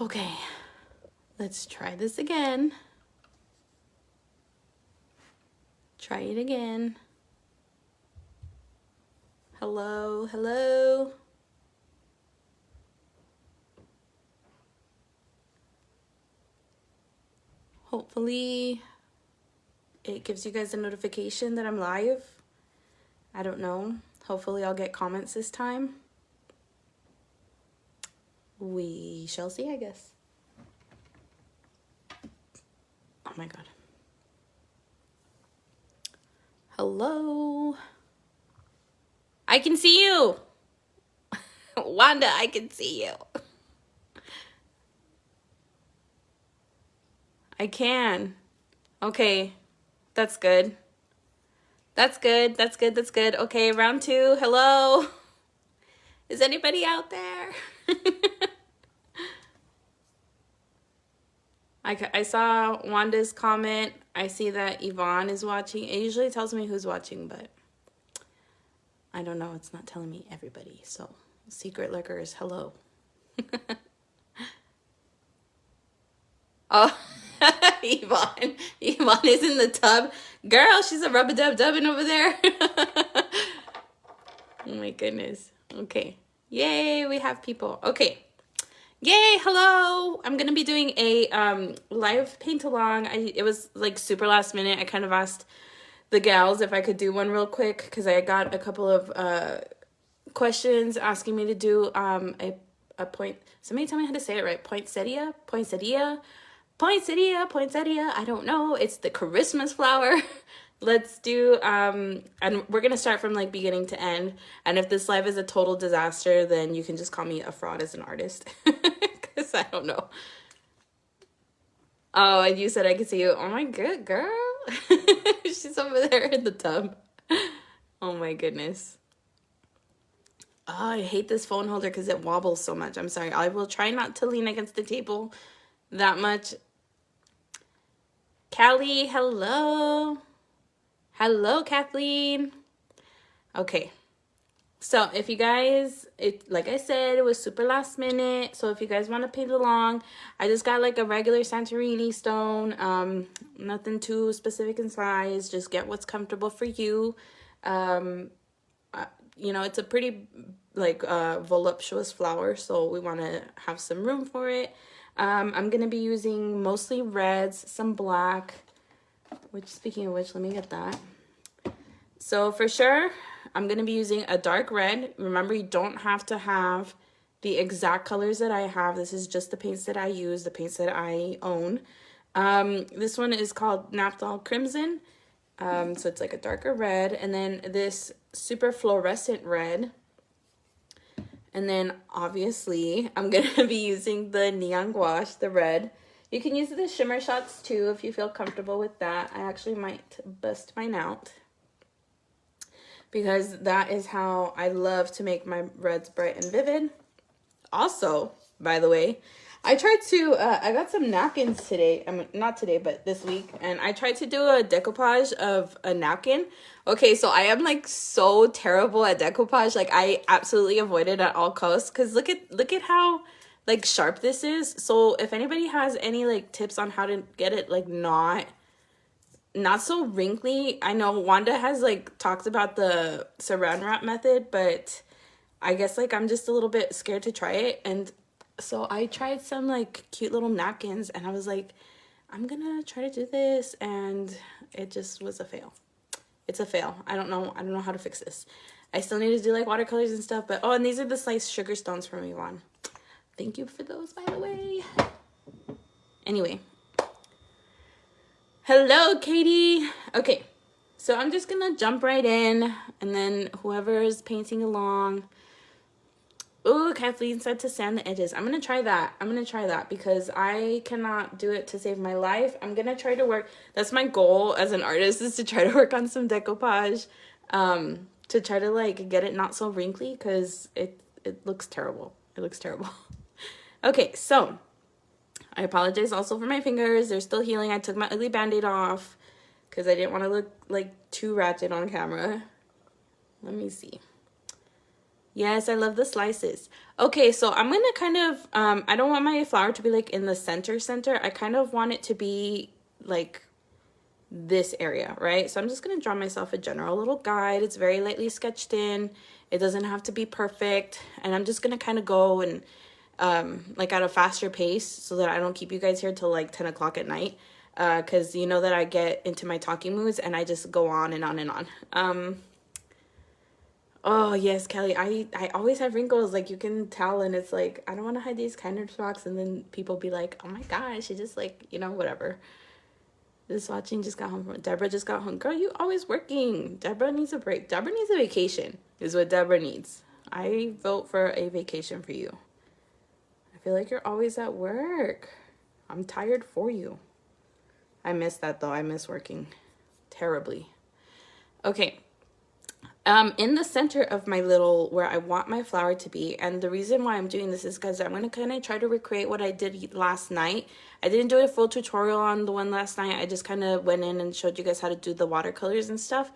Okay, let's try this again. Try it again. Hello, hello. Hopefully it gives you guys a notification that I'm live. I don't know. Hopefully I'll get comments this time. We shall see, I guess. Oh my God. Hello. I can see you. Wanda, I can see you. I can. Okay. That's good. That's good. That's good. That's good. Okay, round 2. Hello. Is anybody out there? I saw Wanda's comment. I see that Yvonne is watching. It usually tells me who's watching, but I don't know. It's not telling me everybody. So, secret lurkers, hello. Oh, Yvonne. Yvonne is in the tub. Girl, she's a rub-a-dub-dubbing over there. Oh my goodness. Okay. Yay, we have people. Okay. Yay, hello. I'm going to be doing a live paint along. It was like super last minute. I kind of asked the gals if I could do one real quick because I got a couple of questions asking me to do a point. Somebody tell me how to say it right. Poinsettia? Poinsettia? Poinsettia, poinsettia, I don't know. It's the Christmas flower. Let's do, and we're going to start from like beginning to end. And if this live is a total disaster, then you can just call me a fraud as an artist. Because I don't know. Oh, and you said I could see you. Oh my good girl. She's over there in the tub. Oh my goodness. Oh, I hate this phone holder because it wobbles so much. I'm sorry. I will try not to lean against the table that much. Callie, hello. Hello, Kathleen. Okay. So if you guys, like I said, it was super last minute. So if you guys want to paint along, I just got like a regular Santorini stone. Nothing too specific in size. Just get what's comfortable for you. You know, it's a pretty like voluptuous flower, so we want to have some room for it. I'm going to be using mostly reds, some black, which speaking of which, let me get that. So for sure, I'm going to be using a dark red. Remember, you don't have to have the exact colors that I have. This is just the paints that I use, the paints that I own. This one is called Naphthol Crimson. So it's like a darker red. And then this super fluorescent red. And then obviously I'm going to be using the neon gouache, the red. You can use the shimmer shots too if you feel comfortable with that. I actually might bust mine out because that is how I love to make my reds bright and vivid. Also, by the way, I tried to, I got some napkins today. I mean, not today, but this week. And I tried to do a decoupage of a napkin. Okay, so I am like so terrible at decoupage. Like I absolutely avoid it at all costs. Cause look at how like sharp this is. So if anybody has any like tips on how to get it like not so wrinkly. I know Wanda has like talked about the saran wrap method, but I guess like I'm just a little bit scared to try it. And so I tried some like cute little napkins and I was like, I'm gonna try to do this, and it just was a fail. It's a fail. I don't know how to fix this. I still need to do like watercolors and stuff, but oh, and these are the sliced sugar stones from Yvonne. Thank you for those, by the way. Anyway. Hello, Katie. Okay, so I'm just gonna jump right in, and then whoever is painting along. Oh, Kathleen said to sand the edges. I'm gonna try that because I cannot do it to save my life. I'm gonna try to work. That's my goal as an artist, is to try to work on some decoupage, to try to like get it not so wrinkly, because it looks terrible. It looks terrible. Okay, so I apologize also for my fingers. They're still healing. I took my ugly band-aid off because I didn't want to look like too ratchet on camera. Let me see. Yes, I love the slices. Okay, so I'm gonna kind of, I don't want my flower to be like in the center. I kind of want it to be like this area, right? So I'm just gonna draw myself a general little guide. It's very lightly sketched in. It doesn't have to be perfect. And I'm just gonna kind of go and like at a faster pace so that I don't keep you guys here till like 10 o'clock at night. Because you know that I get into my talking moods and I just go on and on and on. Oh yes, Kelly, I always have wrinkles, like you can tell, and it's like I don't want to hide these kind of spots, and then people be like, oh my gosh, she just like, you know, whatever. Just watching, just got home from Deborah just got home. Girl, you always working. Deborah needs a break. Deborah needs a vacation is what Deborah needs. I vote for a vacation for you. I feel like you're always at work. I'm tired for you. I miss that though. I miss working terribly. Okay. In the center of my little, where I want my flower to be, and the reason why I'm doing this is because I'm going to kind of try to recreate what I did last night. I didn't do a full tutorial on the one last night. I just kind of went in and showed you guys how to do the watercolors and stuff.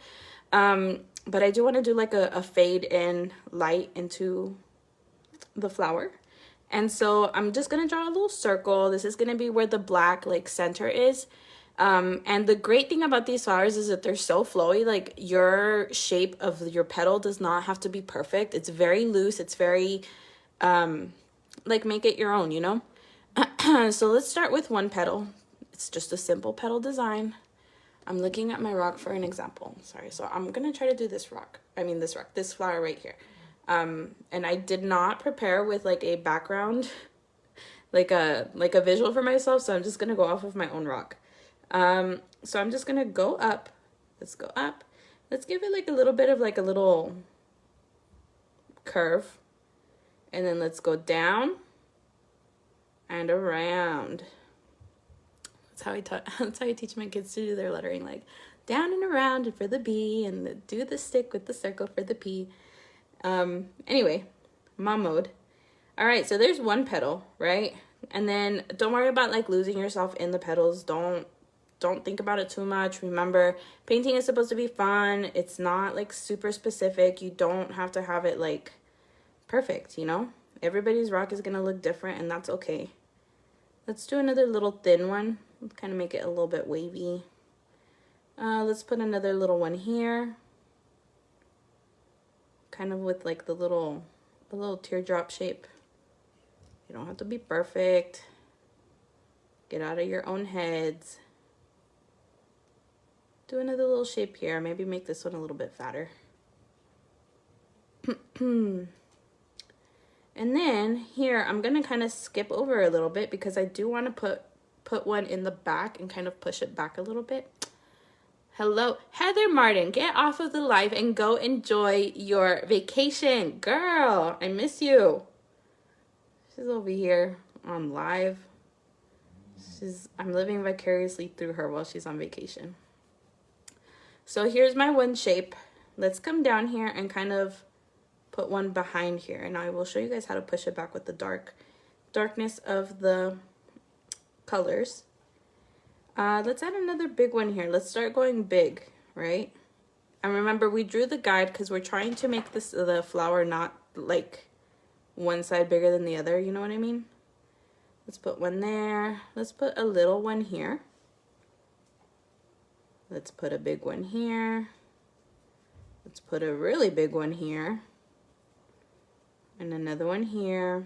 But I do want to do like a fade in light into the flower. And so I'm just going to draw a little circle. This is going to be where the black like center is. And the great thing about these flowers is that they're so flowy. Like your shape of your petal does not have to be perfect. It's very loose. It's very, like make it your own, you know? So let's start with one petal. It's just a simple petal design. I'm looking at my rock for an example. Sorry. So I'm going to try to do this flower right here. And I did not prepare with like a background, like a visual for myself. So I'm just going to go off of my own rock. So I'm just gonna go up. Let's go up. Let's give it like a little bit of like a little curve, and then let's go down and around. That's how I teach my kids to do their lettering, like down and around for the B, and do the stick with the circle for the P. Anyway, mom mode. All right, so there's one petal, right? And then don't worry about like losing yourself in the petals. Don't think about it too much. Remember, painting is supposed to be fun. It's not like super specific. You don't have to have it like perfect, you know? Everybody's rock is gonna look different, and that's okay. Let's do another little thin one. Let's kind of make it a little bit wavy. Let's put another little one here. Kind of with like the little teardrop shape. You don't have to be perfect. Get out of your own heads. Do another little shape here. Maybe make this one a little bit fatter. And then here, I'm going to kind of skip over a little bit because I do want to put one in the back and kind of push it back a little bit. Hello, Heather Martin, get off of the live and go enjoy your vacation. Girl, I miss you. She's over here on live. I'm living vicariously through her while she's on vacation. So here's my one shape. Let's come down here and kind of put one behind here. And I will show you guys how to push it back with the darkness of the colors. Let's add another big one here. Let's start going big, right? And remember, we drew the guide because we're trying to make the flower not like one side bigger than the other. You know what I mean? Let's put one there. Let's put a little one here. Let's put a big one here. Let's put a really big one here. And another one here.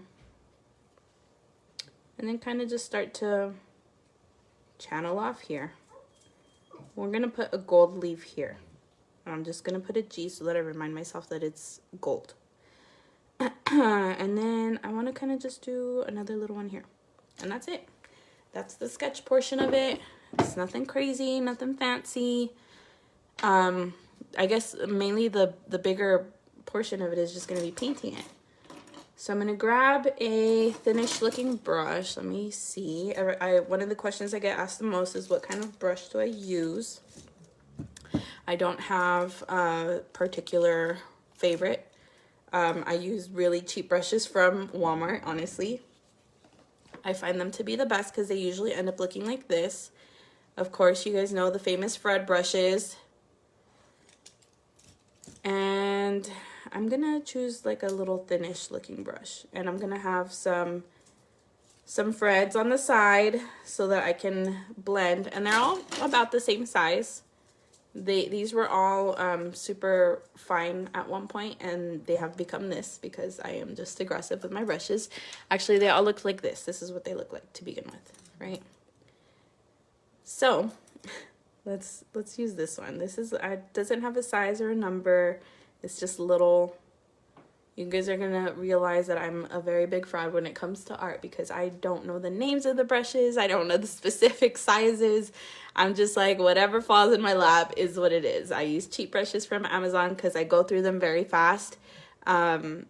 And then kind of just start to channel off here. We're going to put a gold leaf here. I'm just going to put a G so that I remind myself that it's gold. And then I want to kind of just do another little one here. And that's it. That's the sketch portion of it. It's nothing crazy, nothing fancy. I guess mainly the bigger portion of it is just going to be painting it. So I'm going to grab a thinnish looking brush. Let me see. One of the questions I get asked the most is what kind of brush do I use? I don't have a particular favorite. I use really cheap brushes from Walmart, honestly. I find them to be the best because they usually end up looking like this. Of course, you guys know the famous Fred brushes. And I'm gonna choose like a little thinnish looking brush, and I'm gonna have some threads on the side so that I can blend, and they're all about the same size. These were all super fine at one point, and they have become this because I am just aggressive with my brushes. Actually, they all look like this. This is what they look like to begin with, right? So let's use this one. This is doesn't have a size or a number. It's just little. You guys are gonna realize that I'm a very big fraud when it comes to art because I don't know the names of the brushes. I don't know the specific sizes. I'm just like, whatever falls in my lap is what it is. I use cheap brushes from Amazon because I go through them very fast. And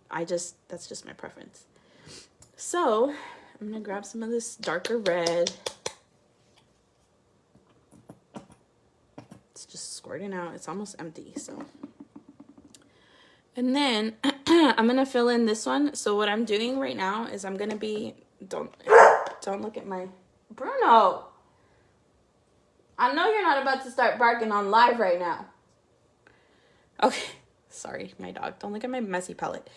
that's just my preference. So I'm gonna grab some of this darker red. It's just squirting out. It's almost empty, so. And then I'm going to fill in this one. So what I'm doing right now is I'm going to be, don't look at my, Bruno. I know you're not about to start barking on live right now. Okay. Sorry, my dog. Don't look at my messy palette.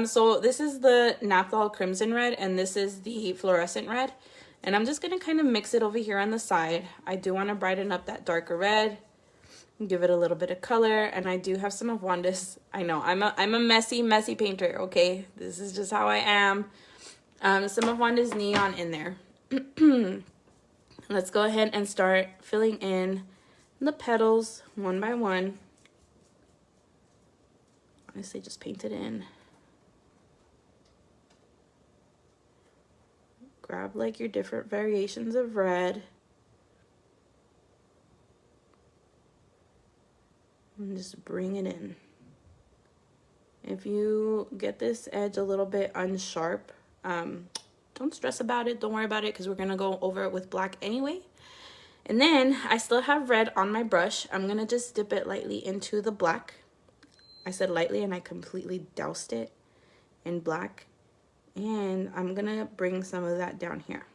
So this is the Naphthol Crimson Red, and this is the Fluorescent Red. And I'm just going to kind of mix it over here on the side. I do want to brighten up that darker red. Give it a little bit of color, and I do have some of Wanda's. I know I'm a messy painter. Okay, this is just how I am. Some of Wanda's neon in there. Let's go ahead and start filling in the petals one by one. Honestly, just paint it in. Grab like your different variations of red. And just bring it in. If you get this edge a little bit unsharp, don't stress about it. Don't worry about it because we're going to go over it with black anyway. And then I still have red on my brush. I'm going to just dip it lightly into the black. I said lightly and I completely doused it in black. And I'm going to bring some of that down here.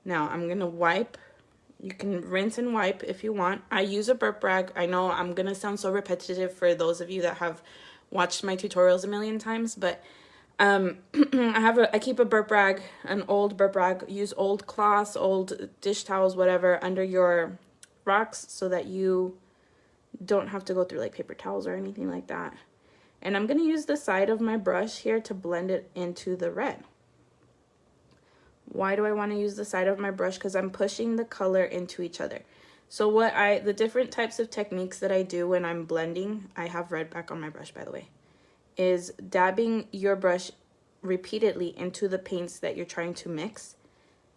Now I'm going to wipe. You can rinse and wipe if you want. I use a burp rag. I know I'm going to sound so repetitive for those of you that have watched my tutorials a million times, but I keep a burp rag, an old burp rag. Use old cloths, old dish towels, whatever, under your rocks so that you don't have to go through like paper towels or anything like that. And I'm going to use the side of my brush here to blend it into the red. Why do I want to use the side of my brush? Because I'm pushing the color into each other. So the different types of techniques that I do when I'm blending, I have red back on my brush, by the way, is dabbing your brush repeatedly into the paints that you're trying to mix.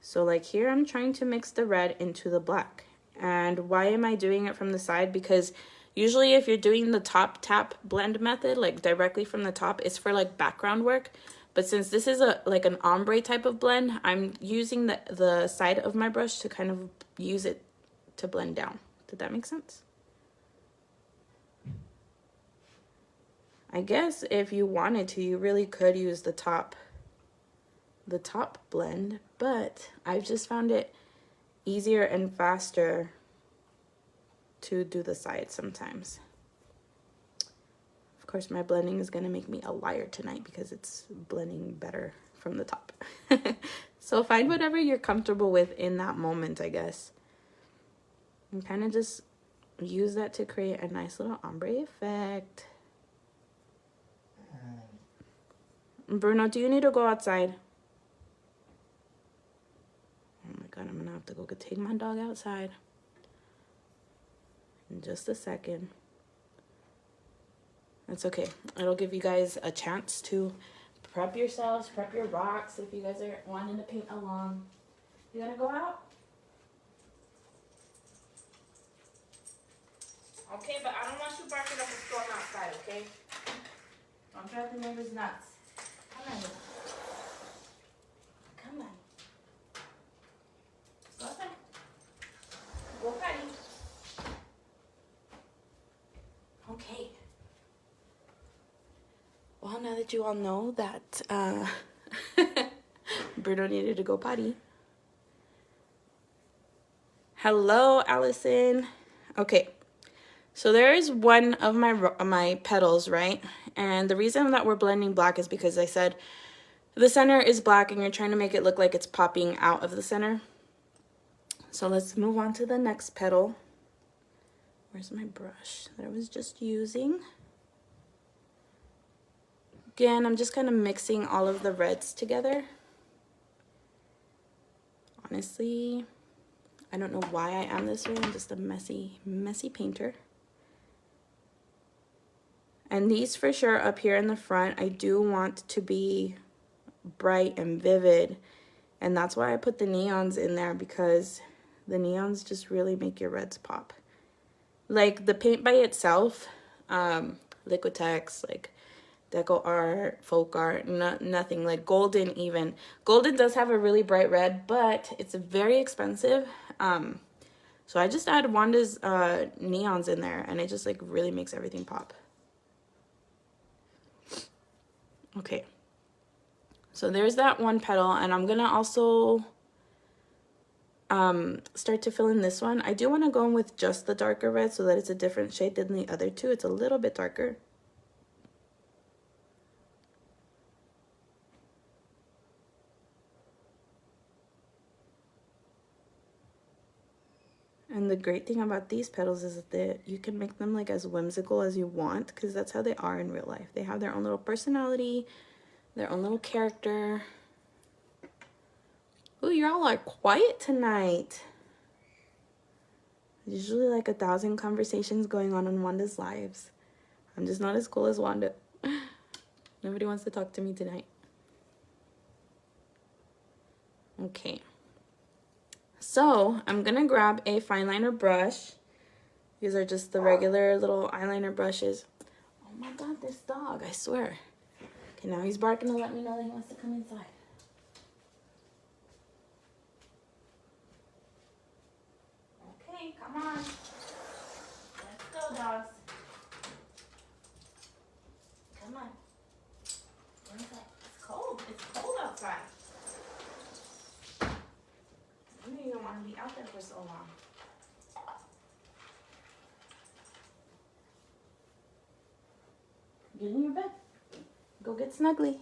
So like here, I'm trying to mix the red into the black. And why am I doing it from the side? Because usually if you're doing the top tap blend method, like directly from the top, it's for like background work. But since this is like an ombre type of blend, I'm using the side of my brush to kind of use it to blend down. Did that make sense? I guess if you wanted to, you really could use the top blend, but I've just found it easier and faster to do the sides sometimes. Of course, my blending is going to make me a liar tonight because it's blending better from the top. So find whatever you're comfortable with in that moment, I guess. And kind of just use that to create a nice little ombre effect. Bruno, do you need to go outside? Oh my God, I'm going to have to go take my dog outside in just a second. That's okay. It'll give you guys a chance to prep yourselves, prep your rocks if you guys are wanting to paint along. You gonna go out? Okay, but I don't want you barking up a storm outside, okay? Don't drive the neighbors nuts. Come on. Come on. Go outside. Go potty. Okay. Well, now that you all know that Bruno needed to go potty. Hello, Allison. Okay, So there is one of my petals, right? And the reason that we're blending black is because I said the center is black and you're trying to make it look like it's popping out of the center. So let's move on to the next petal. Where's my brush that I was just using? Again, I'm just kind of mixing all of the reds together. Honestly, I don't know why I am this way. I'm just a messy painter. And these for sure up here in the front, I do want to be bright and vivid. And that's why I put the neons in there, because the neons just really make your reds pop. Like the paint by itself, Liquitex, like Deco Art, Folk Art, nothing like Golden even. Golden does have a really bright red, but it's very expensive. So I just add Wanda's neons in there, and it just like really makes everything pop. Okay, so there's that one petal, and I'm gonna also start to fill in this one. I do want to go in with just the darker red so that it's a different shade than the other two. It's a little bit darker. And the great thing about these petals is that you can make them like as whimsical as you want, because that's how they are in real life. They have their own little personality, their own little character. Ooh, you're all like quiet tonight. There's usually like 1,000 conversations going on in Wanda's lives. I'm just not as cool as Wanda. Nobody wants to talk to me tonight. Okay. So I'm gonna grab a fine liner brush. These are just the regular little eyeliner brushes. Oh my God, this dog, I swear. Okay, now he's barking to let me know that he wants to come inside. Okay, come on. Let's go, dogs. Come on. Go inside. It's cold. It's cold outside. You don't want to be out there for so long. Get in your bed. Go get snuggly.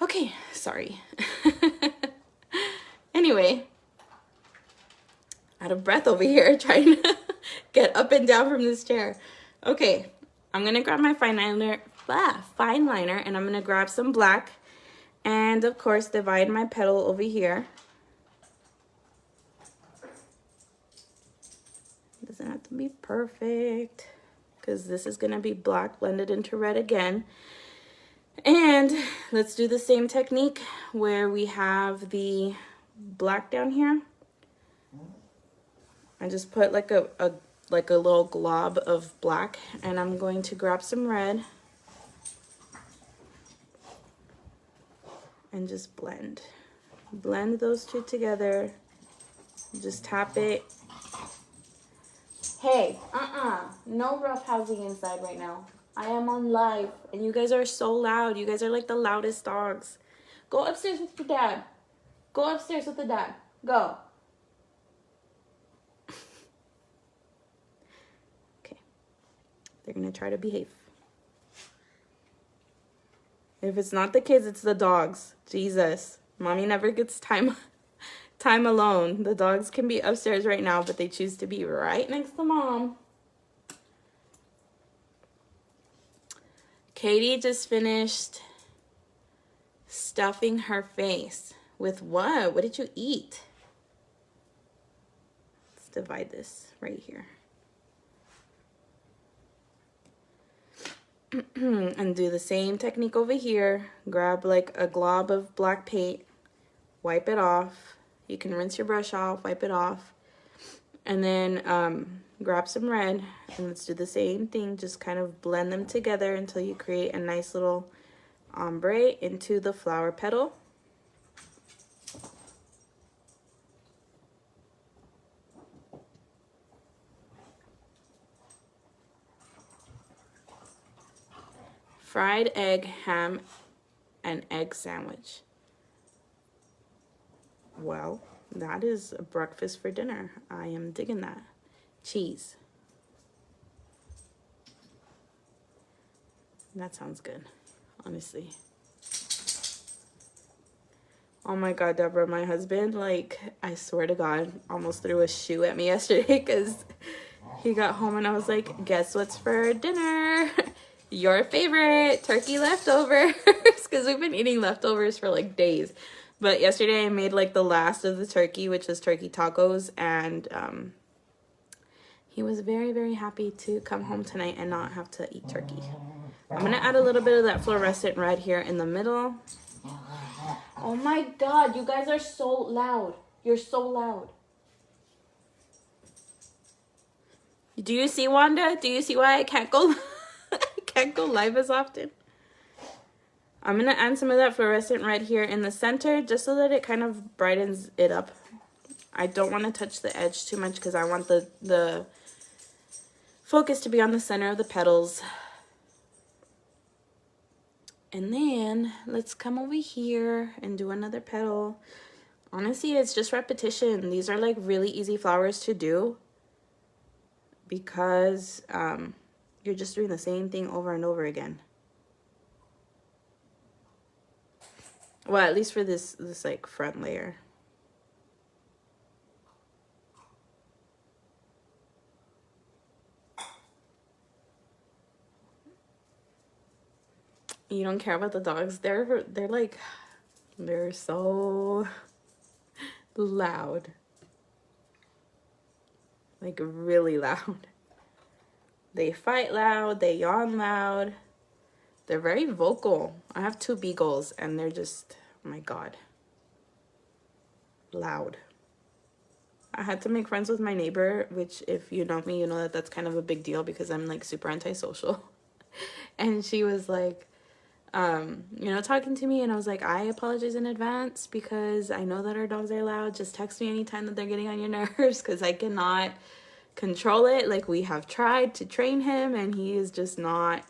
Okay, sorry. Anyway, out of breath over here trying to get up and down from this chair. Okay, I'm gonna grab my fine liner, and I'm gonna grab some black, and of course divide my petal over here. Doesn't have to be perfect, because this is going to be black blended into red again. And let's do the same technique where we have the black down here. I just put like a little glob of black, and I'm going to grab some red and just blend those two together. Just tap it. Hey, no roughhousing inside right now. I am on live, and you guys are so loud. You guys are like the loudest dogs. Go upstairs with your dad. Go upstairs with the dad. Go. Okay. They're gonna try to behave. If it's not the kids, it's the dogs. Jesus. Mommy never gets time alone. The dogs can be upstairs right now, but they choose to be right next to mom. Katie just finished stuffing her face. With what? What did you eat? Let's divide this right here. And do the same technique over here. Grab like a glob of black paint, wipe it off. You can rinse your brush off, wipe it off, and then grab some red, and let's do the same thing. Just kind of blend them together until you create a nice little ombre into the flower petal. Fried egg, ham, and egg sandwich. Well, that is a breakfast for dinner. I am digging that. Cheese. That sounds good, honestly. Oh my God, Deborah, my husband, like, I swear to God, almost threw a shoe at me yesterday because he got home and I was like, guess what's for dinner? Your favorite, turkey leftovers, because we've been eating leftovers for like days. But yesterday I made like the last of the turkey, which was turkey tacos, and he was very, very happy to come home tonight and not have to eat turkey. I'm gonna add a little bit of that fluorescent red here in the middle. Oh my God, you guys are so loud. You're so loud. Do you see, Wanda? Do you see why I can't go I can't go live as often? I'm gonna add some of that fluorescent red here in the center just so that it kind of brightens it up. I don't want to touch the edge too much because I want the focus to be on the center of the petals. And then let's come over here and do another petal. Honestly, it's just repetition. These are like really easy flowers to do because you're just doing the same thing over and over again. Well, at least for this like front layer. You don't care about the dogs. They're like, they're so loud. Like really loud. They fight loud, they yawn loud. They're very vocal. I have 2 beagles and they're just, oh my God, loud. I had to make friends with my neighbor, which if you know me, you know that that's kind of a big deal because I'm like super antisocial. And she was like, you know, talking to me, and I was like, I apologize in advance because I know that our dogs are loud. Just text me anytime that they're getting on your nerves because I cannot control it. Like, we have tried to train him and he is just not.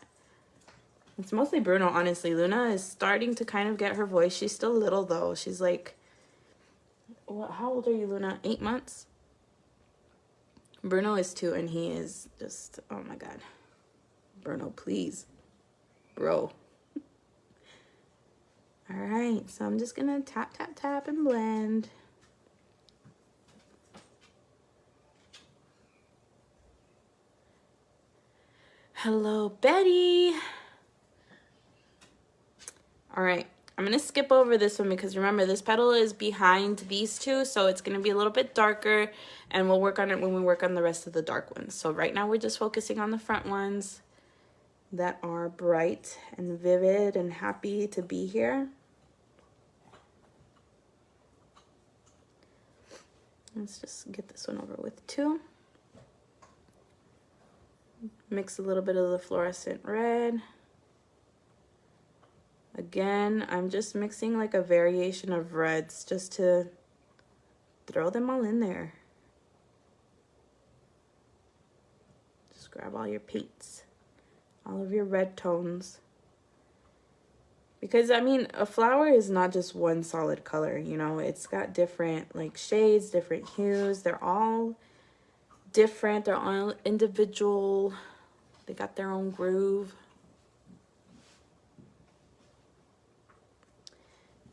It's mostly Bruno, honestly. Luna is starting to kind of get her voice. She's still little though. She's like, what, how old are you, Luna? 8 months? Bruno is 2 and he is just, oh my God. Bruno, please. Bro. All right, so I'm just gonna tap, tap, tap and blend. Hello, Betty. All right, I'm gonna skip over this one because remember, this petal is behind these 2, so it's gonna be a little bit darker, and we'll work on it when we work on the rest of the dark ones. So right now we're just focusing on the front ones that are bright and vivid and happy to be here. Let's just get this one over with too. Mix a little bit of the fluorescent red. Again, I'm just mixing like a variation of reds just to throw them all in there. Just grab all your paints, all of your red tones. Because, I mean, a flower is not just one solid color, you know. It's got different, like, shades, different hues. They're all different. They're all individual. They got their own groove.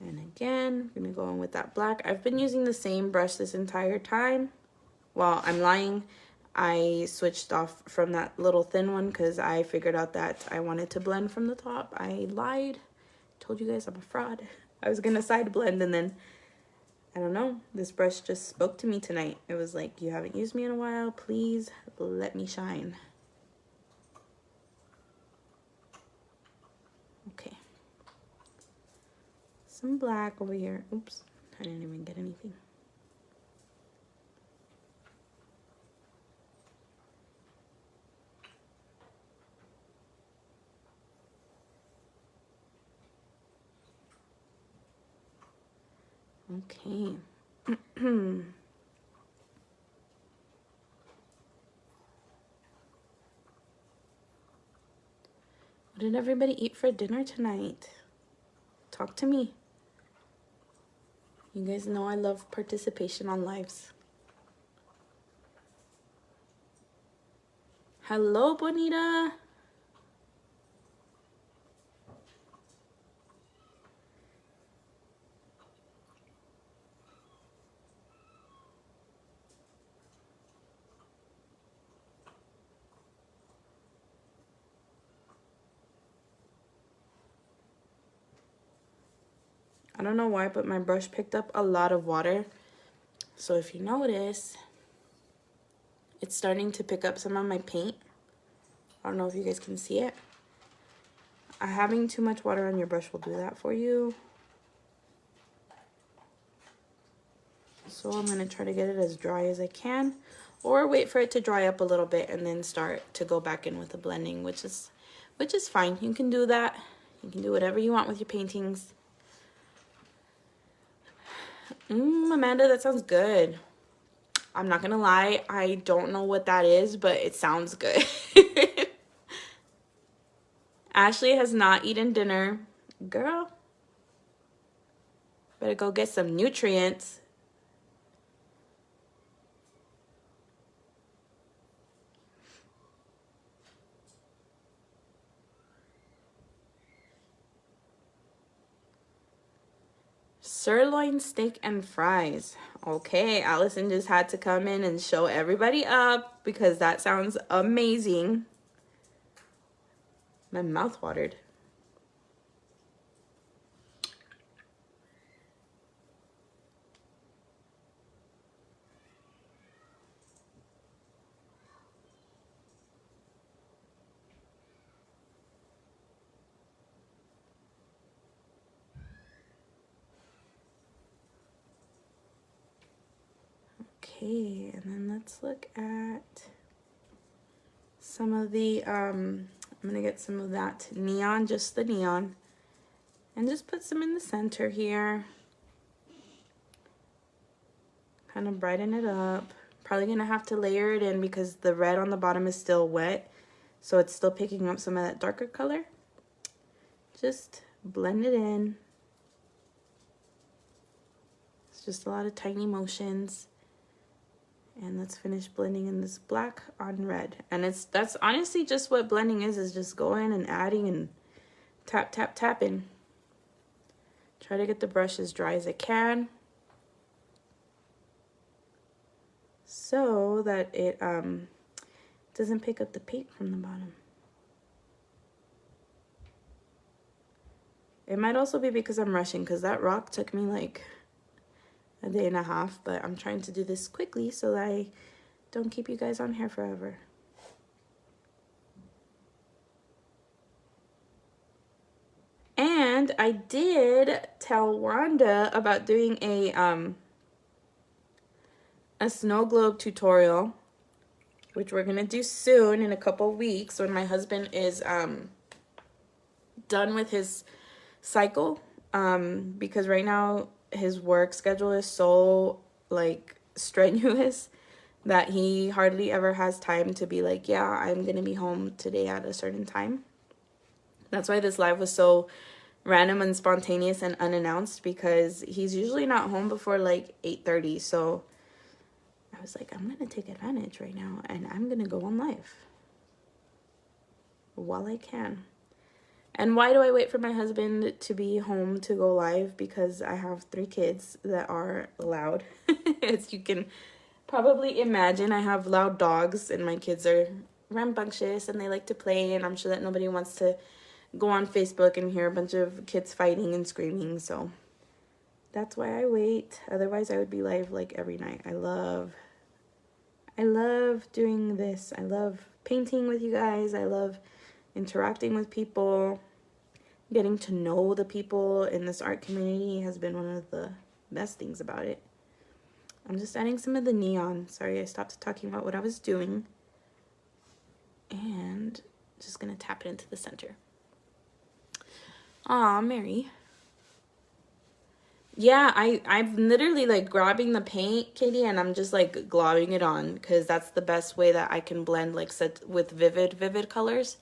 And again, I'm going to go in with that black. I've been using the same brush this entire time. Well, I'm lying. I switched off from that little thin one because I figured out that I wanted to blend from the top. I lied. Told you guys I'm a fraud. I was gonna side blend and then I don't know, this brush just spoke to me tonight. It was like, you haven't used me in a while, please let me shine. Okay, some black over here. Oops, I didn't even get anything. Okay. What did everybody eat for dinner tonight? Talk to me. You guys know I love participation on lives. Hello, Bonita. don't know why, but my brush picked up a lot of water. So if you notice, it's starting to pick up some of my paint. I don't know if you guys can see it. Having too much water on your brush will do that for you. So I'm going to try to get it as dry as I can, or wait for it to dry up a little bit and then start to go back in with the blending, which is fine. You can do that. You can do whatever you want with your paintings. Amanda, that sounds good. I'm not gonna lie, I don't know what that is, but it sounds good. Ashley has not eaten dinner. Girl, better go get some nutrients. Sirloin steak and fries. Okay, Allison just had to come in and show everybody up because that sounds amazing. My mouth watered. Okay, and then let's look at some of the, I'm gonna get some of that neon, just the neon, and just put some in the center here. Kind of brighten it up. Probably gonna have to layer it in because the red on the bottom is still wet, so it's still picking up some of that darker color. Just blend it in. It's just a lot of tiny motions. And let's finish blending in this black on red. And that's honestly just what blending is just going and adding and tap, tap, tapping. Try to get the brush as dry as I can, so that it doesn't pick up the paint from the bottom. It might also be because I'm rushing, because that rock took me like a day and a half, but I'm trying to do this quickly so that I don't keep you guys on here forever. And I did tell Wanda about doing a snow globe tutorial, which we're gonna do soon in a couple weeks when my husband is done with his cycle, because right now his work schedule is so like strenuous that he hardly ever has time to be like, yeah, I'm gonna be home today at a certain time. That's why this live was so random and spontaneous and unannounced, because he's usually not home before like 8:30. So I was like, I'm gonna take advantage right now and I'm gonna go on live while I can. And why do I wait for my husband to be home to go live? Because I have 3 kids that are loud. As you can probably imagine, I have loud dogs and my kids are rambunctious and they like to play, and I'm sure that nobody wants to go on Facebook and hear a bunch of kids fighting and screaming. So that's why I wait. Otherwise I would be live like every night. I love doing this. I love painting with you guys. I love interacting with people. Getting to know the people in this art community has been one of the best things about it. I'm just adding some of the neon. Sorry, I stopped talking about what I was doing. And just gonna tap it into the center. Aw, Mary. Yeah, I'm literally like grabbing the paint, Katie, and I'm just like globbing it on, because that's the best way that I can blend like set with vivid colors.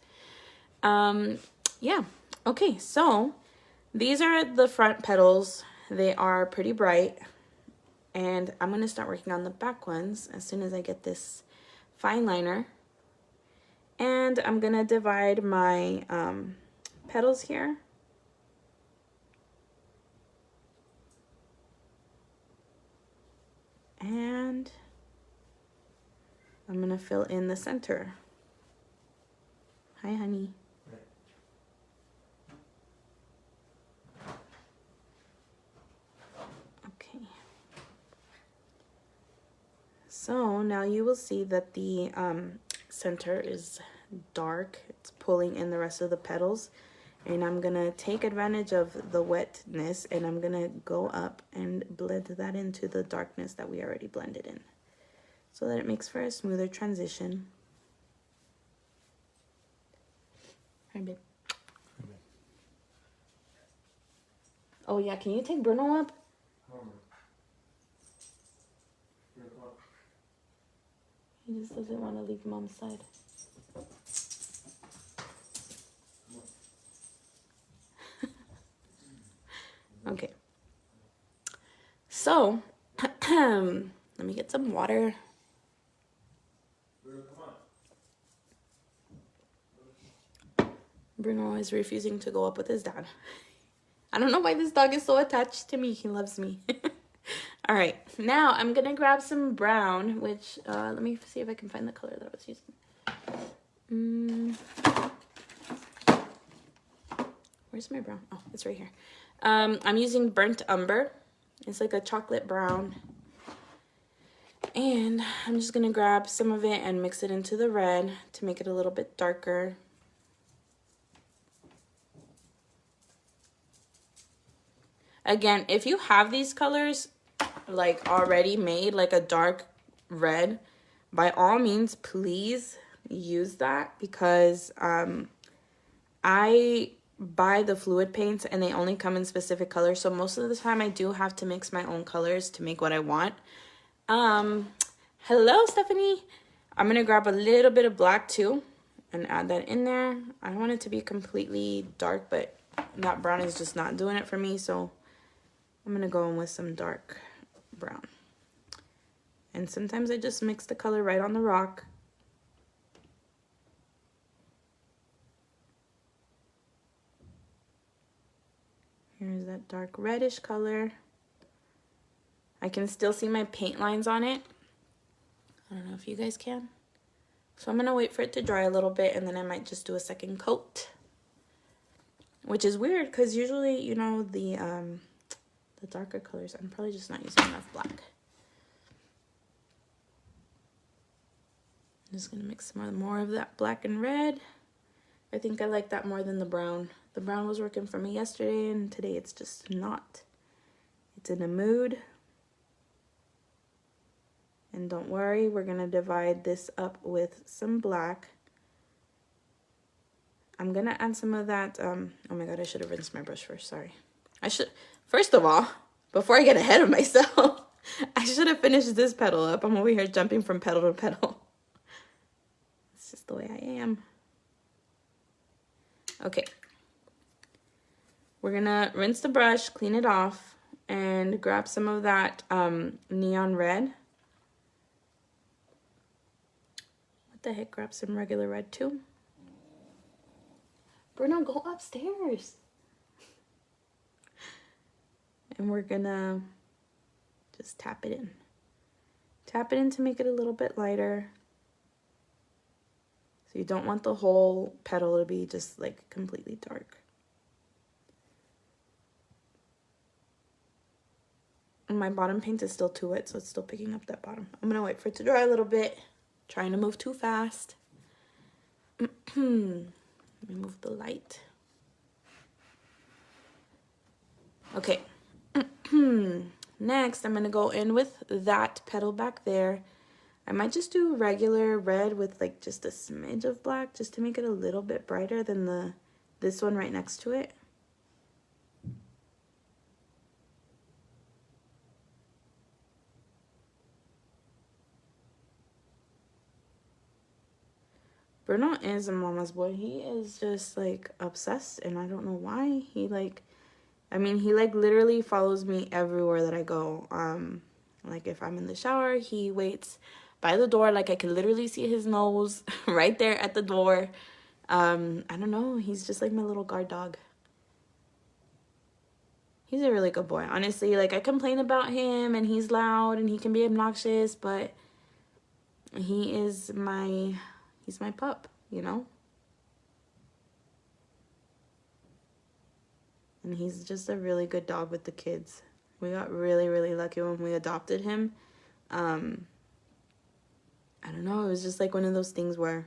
Yeah. Okay, so these are the front petals. They are pretty bright, and I'm gonna start working on the back ones as soon as I get this fine liner. And I'm gonna divide my petals here. And I'm gonna fill in the center. Hi, honey. So now you will see that the center is dark. It's pulling in the rest of the petals. And I'm going to take advantage of the wetness and I'm going to go up and blend that into the darkness that we already blended in, so that it makes for a smoother transition. Hi, babe. Oh, yeah, can you take Bruno up? He just doesn't want to leave Mom's side. Okay. So, let me get some water. Bruno is refusing to go up with his dad. I don't know why this dog is so attached to me. He loves me. All right, now I'm gonna grab some brown, which let me see if I can find the color that I was using. Where's my brown? Oh, it's right here. I'm using burnt umber. It's like a chocolate brown. And I'm just gonna grab some of it and mix it into the red to make it a little bit darker. Again, if you have these colors like already made, like a dark red, by all means, please use that, because I buy the fluid paints and they only come in specific colors. So most of the time I do have to mix my own colors to make what I want. Hello, Stephanie. I'm going to grab a little bit of black too and add that in there. I don't want it to be completely dark, but that brown is just not doing it for me. So I'm going to go in with some dark brown. And sometimes I just mix the color right on the rock. Here's that dark reddish color. I can still see my paint lines on it. I don't know if you guys can. So I'm going to wait for it to dry a little bit, and then I might just do a second coat. Which is weird because usually, you know, the darker colors, I'm probably just not using enough black. I'm just going to mix more of that black and red. I think I like that more than the brown. The brown was working for me yesterday, and today it's just not. It's in a mood. And don't worry, we're going to divide this up with some black. I'm going to add some of that. Oh my God, I should have rinsed my brush first. Sorry. First of all, before I get ahead of myself, I should have finished this petal up. I'm over here jumping from petal to petal. It's just the way I am. Okay. We're going to rinse the brush, clean it off, and grab some of that neon red. What the heck, grab some regular red too. Bruno, go upstairs. And we're gonna just tap it in. Tap it in to make it a little bit lighter. So you don't want the whole petal to be just like completely dark. And my bottom paint is still too wet, so it's still picking up that bottom. I'm gonna wait for it to dry a little bit. Trying to move too fast. Let me move the light. Okay. Next, I'm going to go in with that petal back there. I might just do regular red with like just a smidge of black just to make it a little bit brighter than this one right next to it. Bruno is a mama's boy. He is just like obsessed, and I don't know why. He like literally follows me everywhere that I go. Like if I'm in the shower, he waits by the door. Like I can literally see his nose right there at the door. I don't know. He's just like my little guard dog. He's a really good boy. Honestly, like I complain about him and he's loud and he can be obnoxious, but he's my pup, you know? And he's just a really good dog with the kids. We got really, really lucky when we adopted him. I don't know, it was just like one of those things where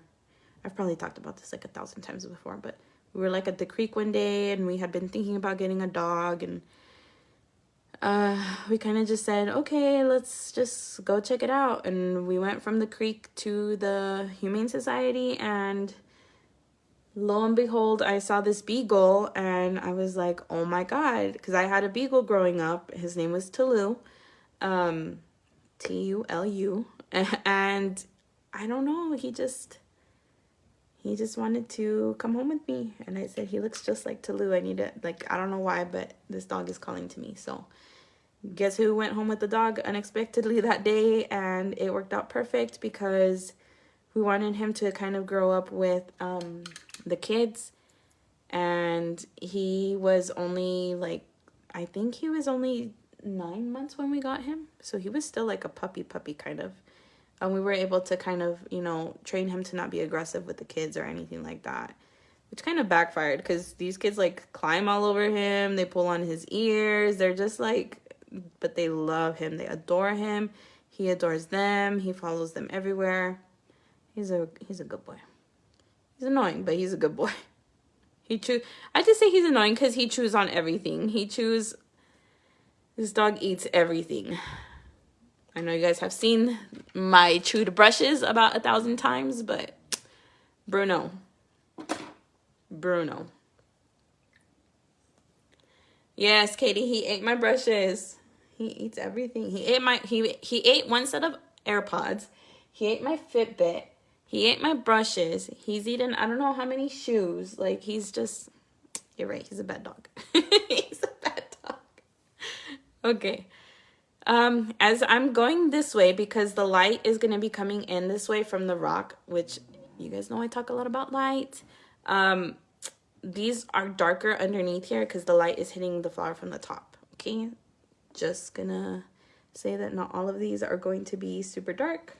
I've probably talked about this like 1,000 times before, but we were like at the creek one day and we had been thinking about getting a dog, and we kind of just said, okay, let's just go check it out. And we went from the creek to the Humane Society, and lo and behold, I saw this beagle, and I was like, oh my God, because I had a beagle growing up. His name was Tulu, Tulu, and I don't know, he just wanted to come home with me, and I said, he looks just like Tulu. I need to, like, I don't know why, but this dog is calling to me. So guess who went home with the dog unexpectedly that day, and it worked out perfect because we wanted him to kind of grow up with the kids, and he was only like, I think he was only 9 months when we got him, so he was still like a puppy kind of, and we were able to kind of, you know, train him to not be aggressive with the kids or anything like that, which kind of backfired because these kids like climb all over him, they pull on his ears, they're just like, but they love him, they adore him, he adores them, he follows them everywhere. He's a good boy. He's annoying, but he's a good boy. I just say he's annoying because he chews on everything. This dog eats everything. I know you guys have seen my chewed brushes about 1,000 times, but Bruno. Yes, Katie, he ate my brushes. He eats everything. He ate one set of AirPods. He ate my Fitbit. He ate my brushes. He's eaten I don't know how many shoes. Like, he's just, you're right, he's a bad dog. He's a bad dog. Okay. As I'm going this way, because the light is going to be coming in this way from the rock, which you guys know I talk a lot about light. These are darker underneath here because the light is hitting the flower from the top. Okay, just gonna say that not all of these are going to be super dark,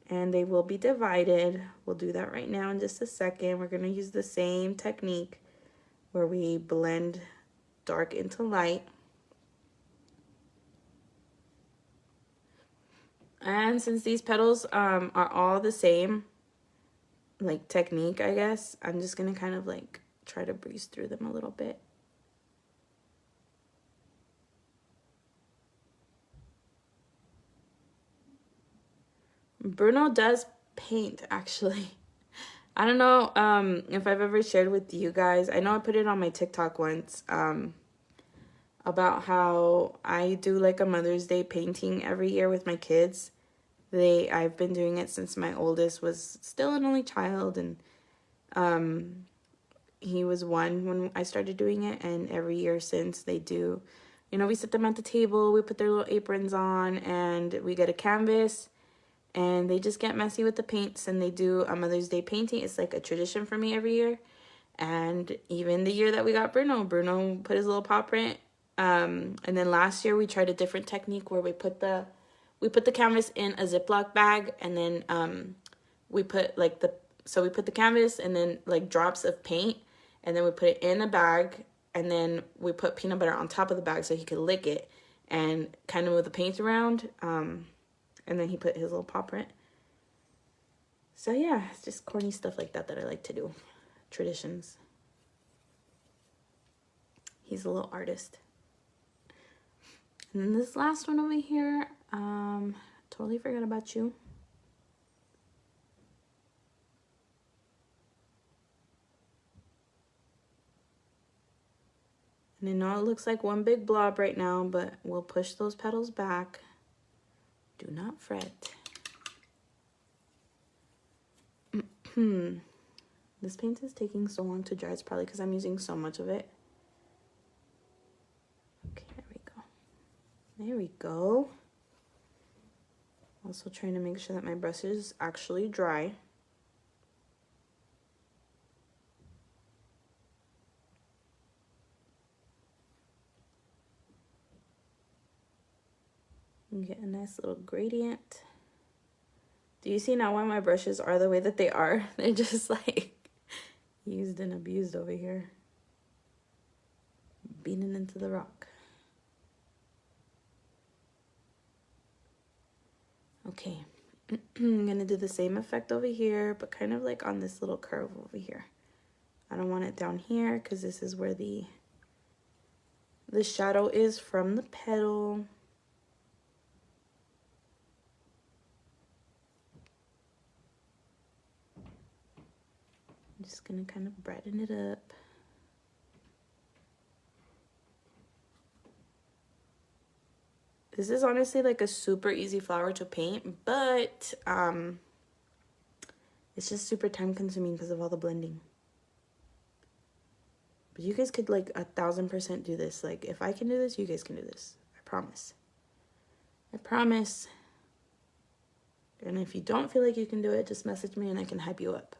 and they will be divided. We'll do that right now in just a second. We're gonna use the same technique where we blend dark into light. And since these petals are all the same, like, technique, I guess, I'm just gonna kind of like try to breeze through them a little bit. Bruno does paint, actually. I don't know if I've ever shared with you guys. I know I put it on my TikTok once, about how I do like a Mother's Day painting every year with my kids. I've been doing it since my oldest was still an only child, and he was 1 when I started doing it, and every year since they do, you know, we sit them at the table, we put their little aprons on, and we get a canvas, and they just get messy with the paints, and they do a Mother's Day painting. It's like a tradition for me every year. And even the year that we got Bruno put his little paw print. And then last year we tried a different technique where we put the canvas in a Ziploc bag, and then we put the canvas and then like drops of paint, and then we put it in a bag, and then we put peanut butter on top of the bag so he could lick it and kind of move the paint around. And then he put his little paw print. So yeah, it's just corny stuff like that I like to do. Traditions. He's a little artist. And then this last one over here, totally forgot about you. And I know it looks like one big blob right now, but we'll push those petals back. Do not fret. This paint is taking so long to dry. It's probably because I'm using so much of it. Okay, there we go. There we go. Also trying to make sure that my brush is actually dry. And get a nice little gradient. Do you see now why my brushes are the way that they are? They're just like used and abused over here. Beating into the rock. Okay, I'm gonna do the same effect over here, but kind of like on this little curve over here. I don't want it down here because this is where the shadow is from the petal. I'm just gonna kind of brighten it up. This is honestly like a super easy flower to paint, but it's just super time consuming because of all the blending. But you guys could like 1000% do this. Like if I can do this, you guys can do this. I promise. I promise. And if you don't feel like you can do it, just message me and I can hype you up.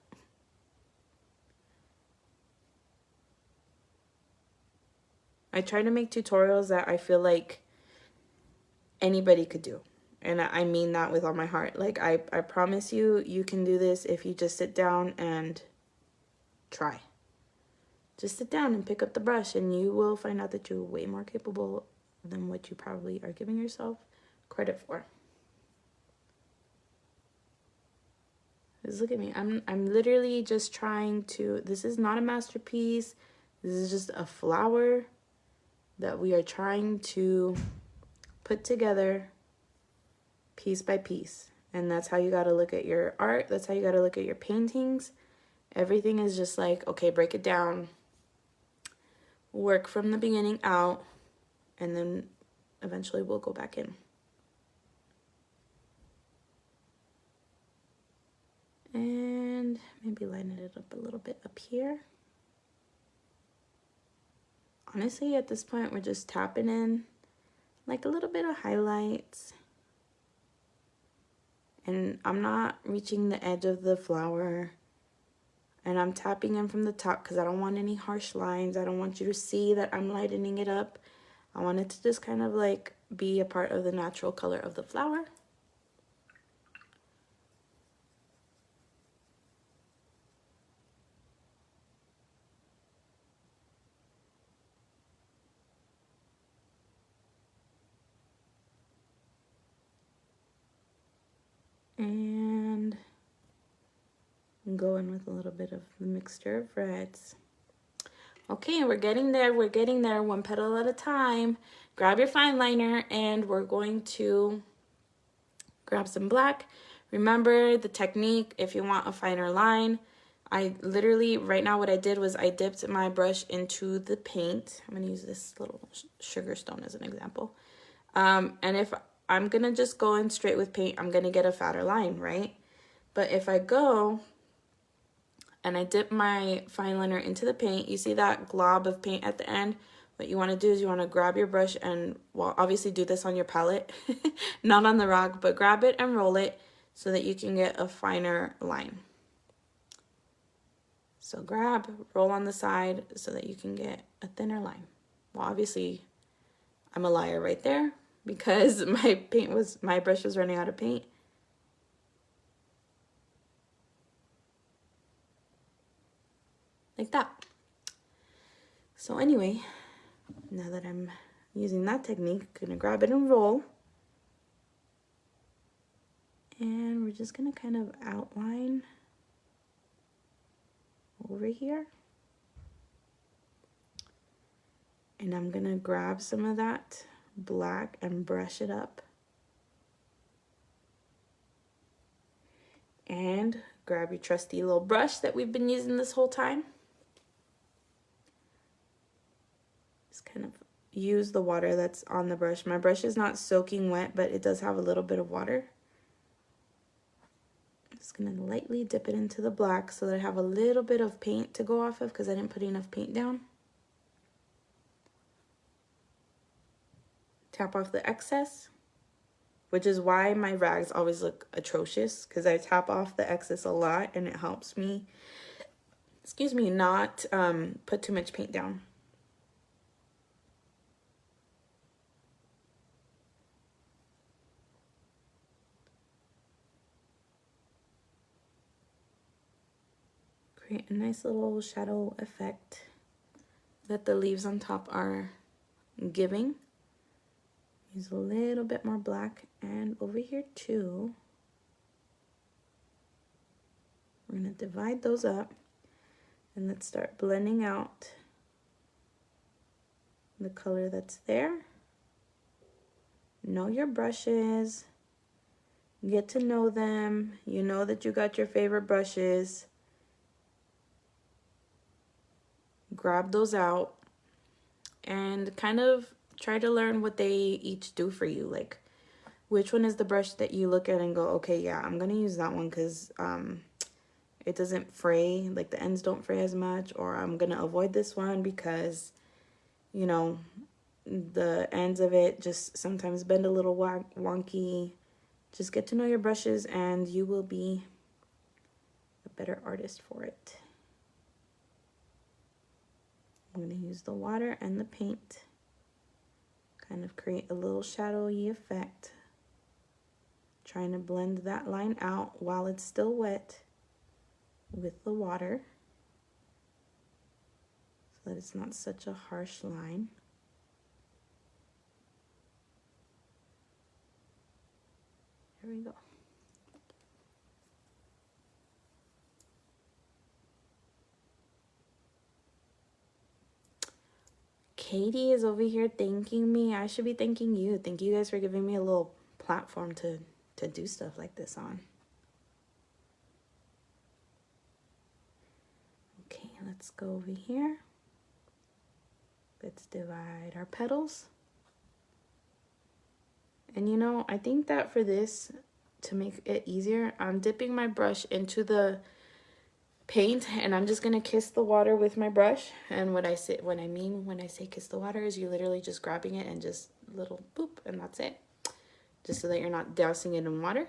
I try to make tutorials that I feel like anybody could do. And I mean that with all my heart. Like I promise you, you can do this if you just sit down and try. Just sit down and pick up the brush and you will find out that you're way more capable than what you probably are giving yourself credit for. Just look at me. I'm literally just trying to, this is not a masterpiece. This is just a flower that we are trying to put together piece by piece. And that's how you got to look at your art. That's how you got to look at your paintings. Everything is just like, okay, break it down. Work from the beginning out. And then eventually we'll go back in. And maybe line it up a little bit up here. Honestly, at this point, we're just tapping in like a little bit of highlights. And I'm not reaching the edge of the flower. And I'm tapping in from the top because I don't want any harsh lines. I don't want you to see that I'm lightening it up. I want it to just kind of like be a part of the natural color of the flower. And go in with a little bit of the mixture of reds. Okay, we're getting there. We're getting there, one petal at a time. Grab your fine liner and we're going to grab some black. Remember the technique if you want a finer line. I literally, right now what I did was I dipped my brush into the paint. I'm going to use this little sugar stone as an example. And if I'm going to just go in straight with paint, I'm going to get a fatter line, right? But if I go and I dip my fine liner into the paint, you see that glob of paint at the end? What you want to do is you want to grab your brush and, well, obviously do this on your palette, not on the rock, but grab it and roll it so that you can get a finer line. So grab, roll on the side so that you can get a thinner line. Well, obviously, I'm a liar right there because my brush was running out of paint. Like that. So anyway, now that I'm using that technique, I'm gonna grab it and roll. And we're just gonna kind of outline over here. And I'm gonna grab some of that black and brush it up. And grab your trusty little brush that we've been using this whole time. Just kind of use the water that's on the brush. My brush is not soaking wet, but it does have a little bit of water. I'm just gonna lightly dip it into the black so that I have a little bit of paint to go off of because I didn't put enough paint down. Tap off the excess, which is why my rags always look atrocious because I tap off the excess a lot and it helps me, excuse me, not put too much paint down. Create a nice little shadow effect that the leaves on top are giving. Use a little bit more black, and over here too. We're going to divide those up, and let's start blending out the color that's there. Know your brushes. Get to know them. You know that you got your favorite brushes. Grab those out and kind of try to learn what they each do for you. Like, which one is the brush that you look at and go, okay, yeah, I'm gonna use that one because it doesn't fray, like the ends don't fray as much, or I'm gonna avoid this one because, you know, the ends of it just sometimes bend a little wonky. Just get to know your brushes and you will be a better artist for it. I'm going to use the water and the paint, kind of create a little shadowy effect, trying to blend that line out while it's still wet with the water so that it's not such a harsh line. There we go. Katie is over here thanking me. I should be thanking you. Thank you guys for giving me a little platform to do stuff like this on. Okay, let's go over here. Let's divide our petals. And you know, I think that for this, to make it easier, I'm dipping my brush into the paint and I'm just gonna kiss the water with my brush. And what I say when I say kiss the water is you're literally just grabbing it and just little boop, and that's it. Just so that you're not dousing it in water.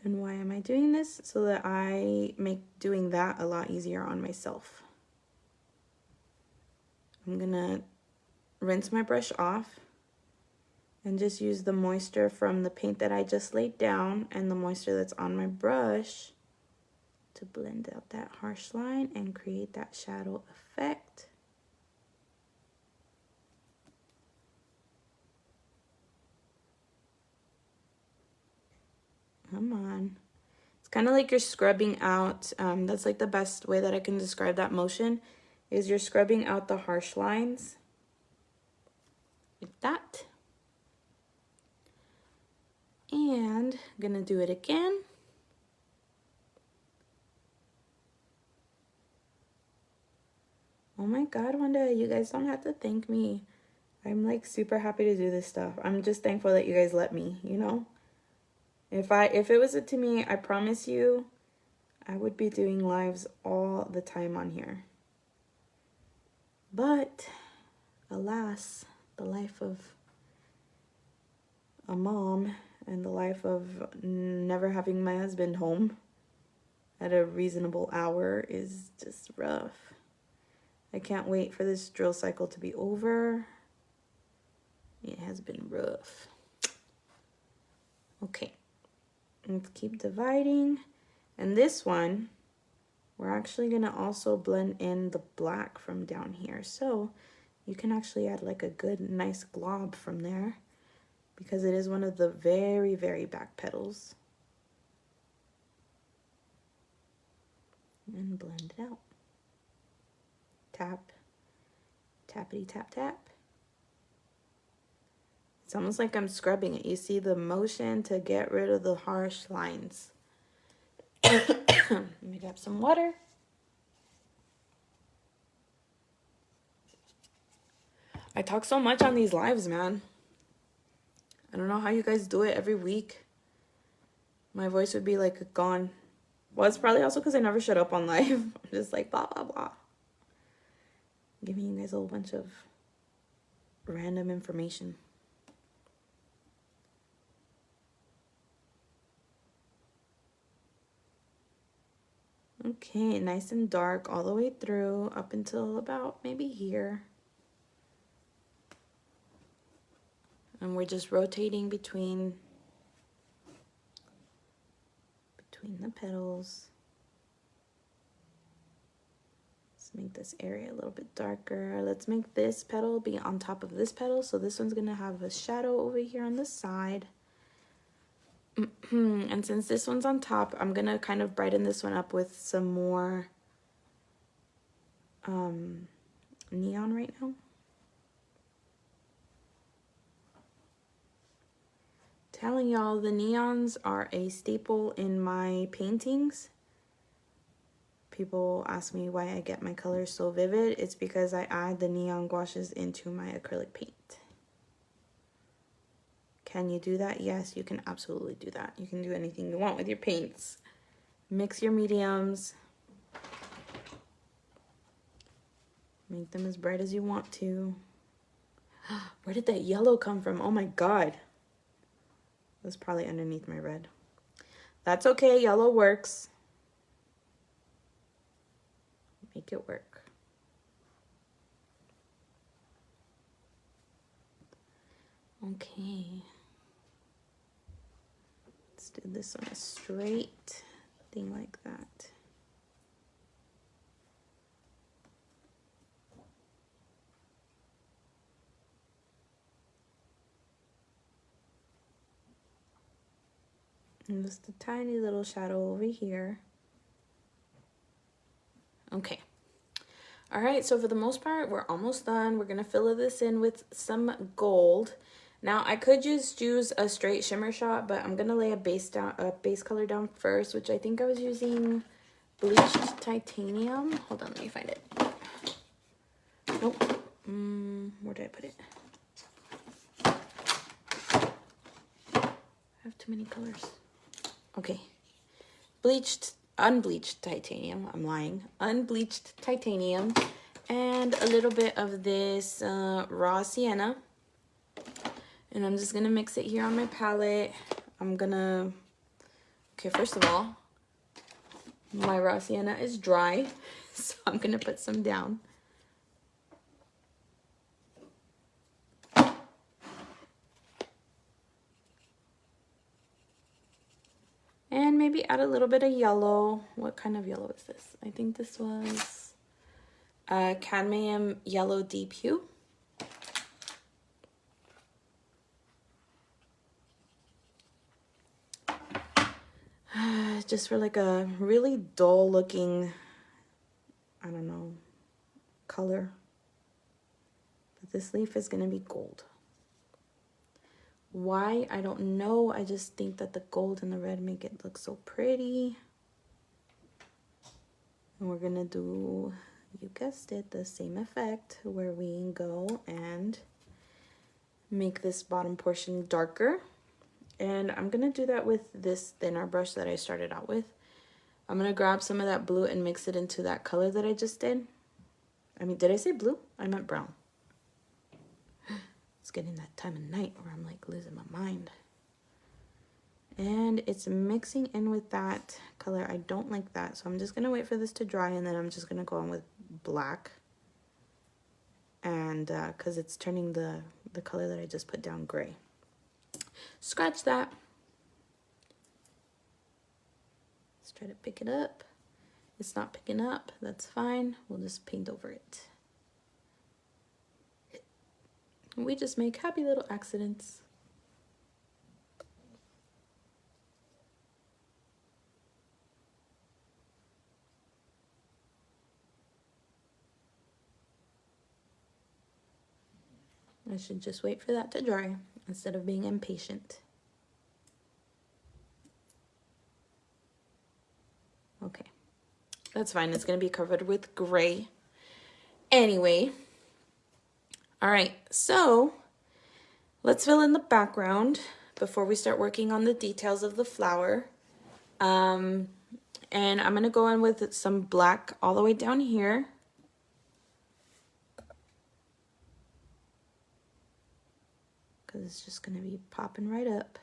And why am I doing this? So that I make doing that a lot easier on myself. I'm gonna rinse my brush off and just use the moisture from the paint that I just laid down and the moisture that's on my brush to blend out that harsh line and create that shadow effect. Come on. It's kind of like you're scrubbing out, that's like the best way that I can describe that motion, is you're scrubbing out the harsh lines like that. And I'm gonna do it again. Oh my God, Wanda, you guys don't have to thank me. I'm like super happy to do this stuff. I'm just thankful that you guys let me, you know? If it was up to me, I promise you, I would be doing lives all the time on here. But alas, the life of a mom and the life of never having my husband home at a reasonable hour is just rough. I can't wait for this drill cycle to be over. It has been rough. Okay, let's keep dividing. And this one, we're actually gonna also blend in the black from down here. So you can actually add like a good, nice glob from there because it is one of the very, very back petals. And blend it out. Tap, tappity tap tap. It's almost like I'm scrubbing it. You see the motion to get rid of the harsh lines. Let me grab some water. I talk so much on these lives, man. I don't know how you guys do it every week. My voice would be like gone. Well, it's probably also because I never shut up on live. I'm just like blah, blah, blah. Giving you guys a whole bunch of random information. Okay, nice and dark all the way through up until about maybe here. And we're just rotating between the petals. make this area a little bit darker. Let's make this petal be on top of this petal. So this one's gonna have a shadow over here on the side. And since this one's on top, I'm gonna kind of brighten this one up with some more neon right now. Telling y'all, the neons are a staple in my paintings. People ask me why I get my colors so vivid. It's because I add the neon gouaches into my acrylic paint. Can you do that? Yes, you can absolutely do that. You can do anything you want with your paints. Mix your mediums. Make them as bright as you want to. Where did that yellow come from? Oh my God. It was probably underneath my red. That's okay, yellow works. Make it work. Okay. Let's do this on a straight thing like that. And just a tiny little shadow over here. Okay. All right, so for the most part, we're almost done. We're gonna fill this in with some gold. Now I could just use a straight shimmer shot, but I'm gonna lay a base color down first, which I think I was using bleached titanium. Hold on, let me find it. Nope. Where did I put it? I have too many colors. Okay. Unbleached titanium. I'm lying. Unbleached titanium. And a little bit of this raw sienna. And I'm just going to mix it here on my palette. Okay, first of all, my raw sienna is dry. So I'm going to put some down. And maybe add a little bit of yellow. What kind of yellow is this? I think this was cadmium yellow deep hue. Just for like a really dull looking, I don't know, color. But this leaf is going to be gold. Why? I don't know. I just think that the gold and the red make it look so pretty. And we're going to do, you guessed it, the same effect where we go and make this bottom portion darker. And I'm going to do that with this thinner brush that I started out with. I'm going to grab some of that blue and mix it into that color that I just did. I mean, did I say blue? I meant brown. It's getting that time of night where I'm like losing my mind. And it's mixing in with that color. I don't like that. So I'm just going to wait for this to dry and then I'm just going to go on with black. And because it's turning the color that I just put down gray. Scratch that. Let's try to pick it up. It's not picking up. That's fine. We'll just paint over it. We just make happy little accidents. I should just wait for that to dry instead of being impatient. Okay, that's fine. It's going to be covered with gray anyway. All right, so let's fill in the background before we start working on the details of the flower. And I'm going to go in with some black all the way down here. Because it's just going to be popping right up.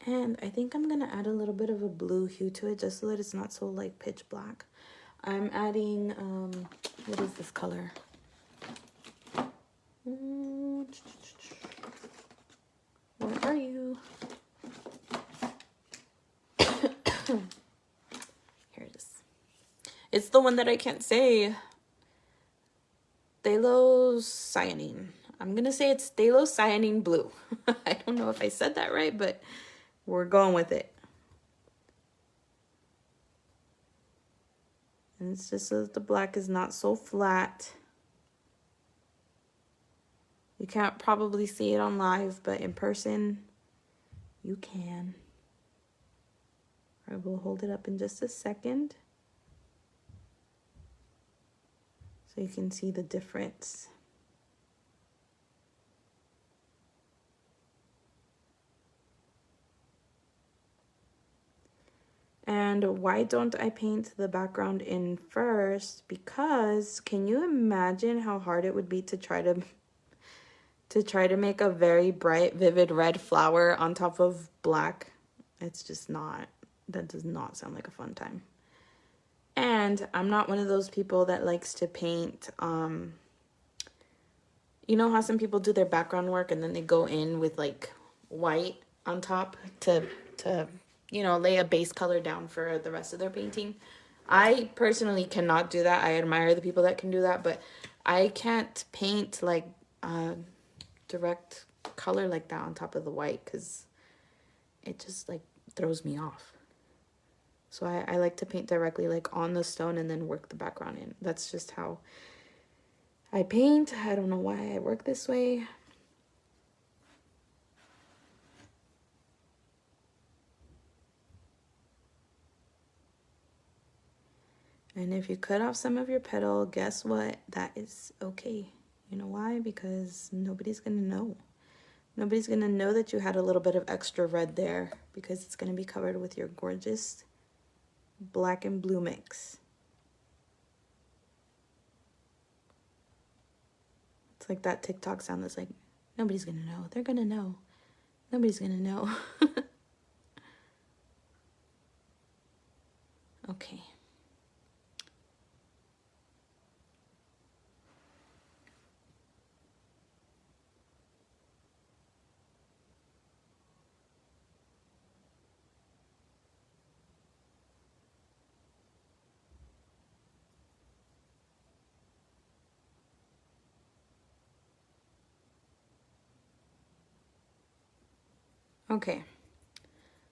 And I think I'm going to add a little bit of a blue hue to it just so that it's not so like pitch black. I'm adding, what is this color? Where are you? Here it is. It's the one that I can't say. Cyanine. I'm going to say it's cyanine blue. I don't know if I said that right, but we're going with it. And it's just so that the black is not so flat. You can't probably see it on live, but in person, you can. I will hold it up in just a second so you can see the difference. And why don't I paint the background in first? Because can you imagine how hard it would be to try to make a very bright, vivid red flower on top of black? It's just not, that does not sound like a fun time. And I'm not one of those people that likes to paint, you know how some people do their background work and then they go in with like white on top to you know, lay a base color down for the rest of their painting. I personally cannot do that. I admire the people that can do that, but I can't paint like direct color like that on top of the white because it just like throws me off. So I like to paint directly like on the stone and then work the background in. That's just how I paint. I don't know why I work this way. And if you cut off some of your petal, guess what? That is okay. You know why? Because nobody's going to know. Nobody's going to know that you had a little bit of extra red there because it's going to be covered with your gorgeous black and blue mix. It's like that TikTok sound that's like, nobody's going to know. They're going to know. Nobody's going to know. Okay. Okay,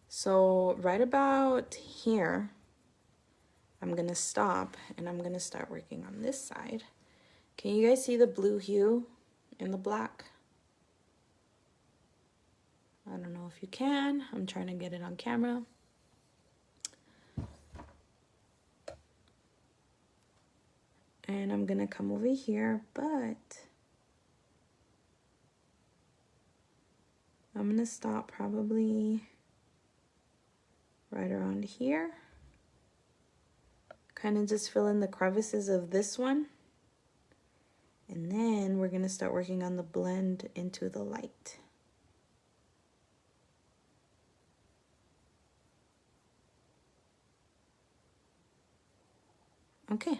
so right about here, I'm gonna stop and I'm gonna start working on this side. Can you guys see the blue hue in the black? I don't know if you can. I'm trying to get it on camera. And I'm gonna come over here, but I'm gonna stop probably right around here. Kind of just fill in the crevices of this one. And then we're gonna start working on the blend into the light. Okay.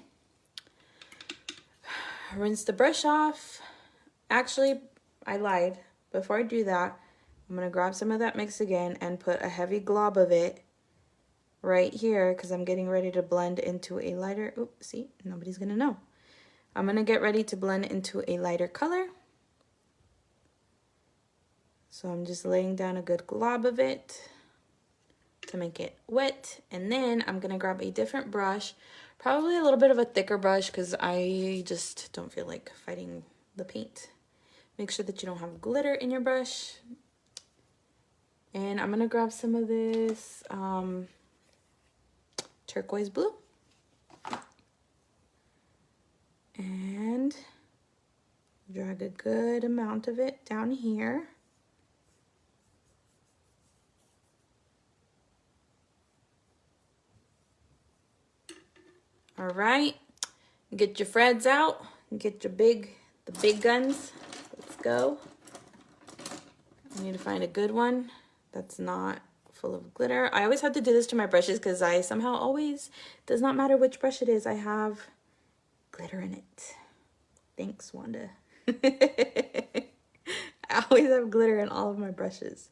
Rinse the brush off. Actually, I lied. Before I do that, I'm going to grab some of that mix again and put a heavy glob of it right here because I'm getting ready to blend into a lighter, oops, see, nobody's going to know. I'm going to get ready to blend into a lighter color. So I'm just laying down a good glob of it to make it wet. And then I'm going to grab a different brush, probably a little bit of a thicker brush because I just don't feel like fighting the paint. Make sure that you don't have glitter in your brush. And I'm going to grab some of this turquoise blue. And drag a good amount of it down here. All right, get your Freds out, get your the big guns. Let's go. I need to find a good one that's not full of glitter. I always have to do this to my brushes because I somehow always, does not matter which brush it is, I have glitter in it. Thanks, Wanda. I always have glitter in all of my brushes.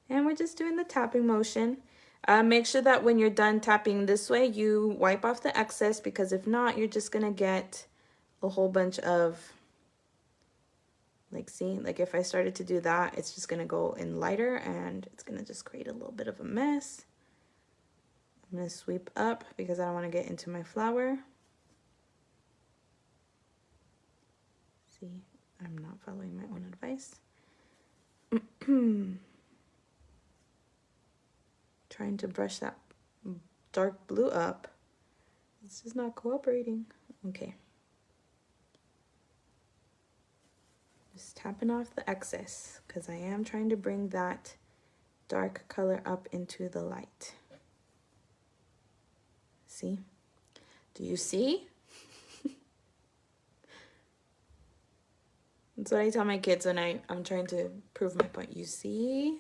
And we're just doing the tapping motion. Make sure that when you're done tapping this way, you wipe off the excess, because if not, you're just gonna get a whole bunch of, like, see, like if I started to do that, it's just gonna go in lighter and it's gonna just create a little bit of a mess. I'm gonna sweep up because I don't wanna get into my flower. See, I'm not following my own advice. Trying to brush that dark blue up. This is not cooperating. Okay. Just tapping off the excess because I am trying to bring that dark color up into the light. See? Do you see? That's what I tell my kids when I'm trying to prove my point. You see?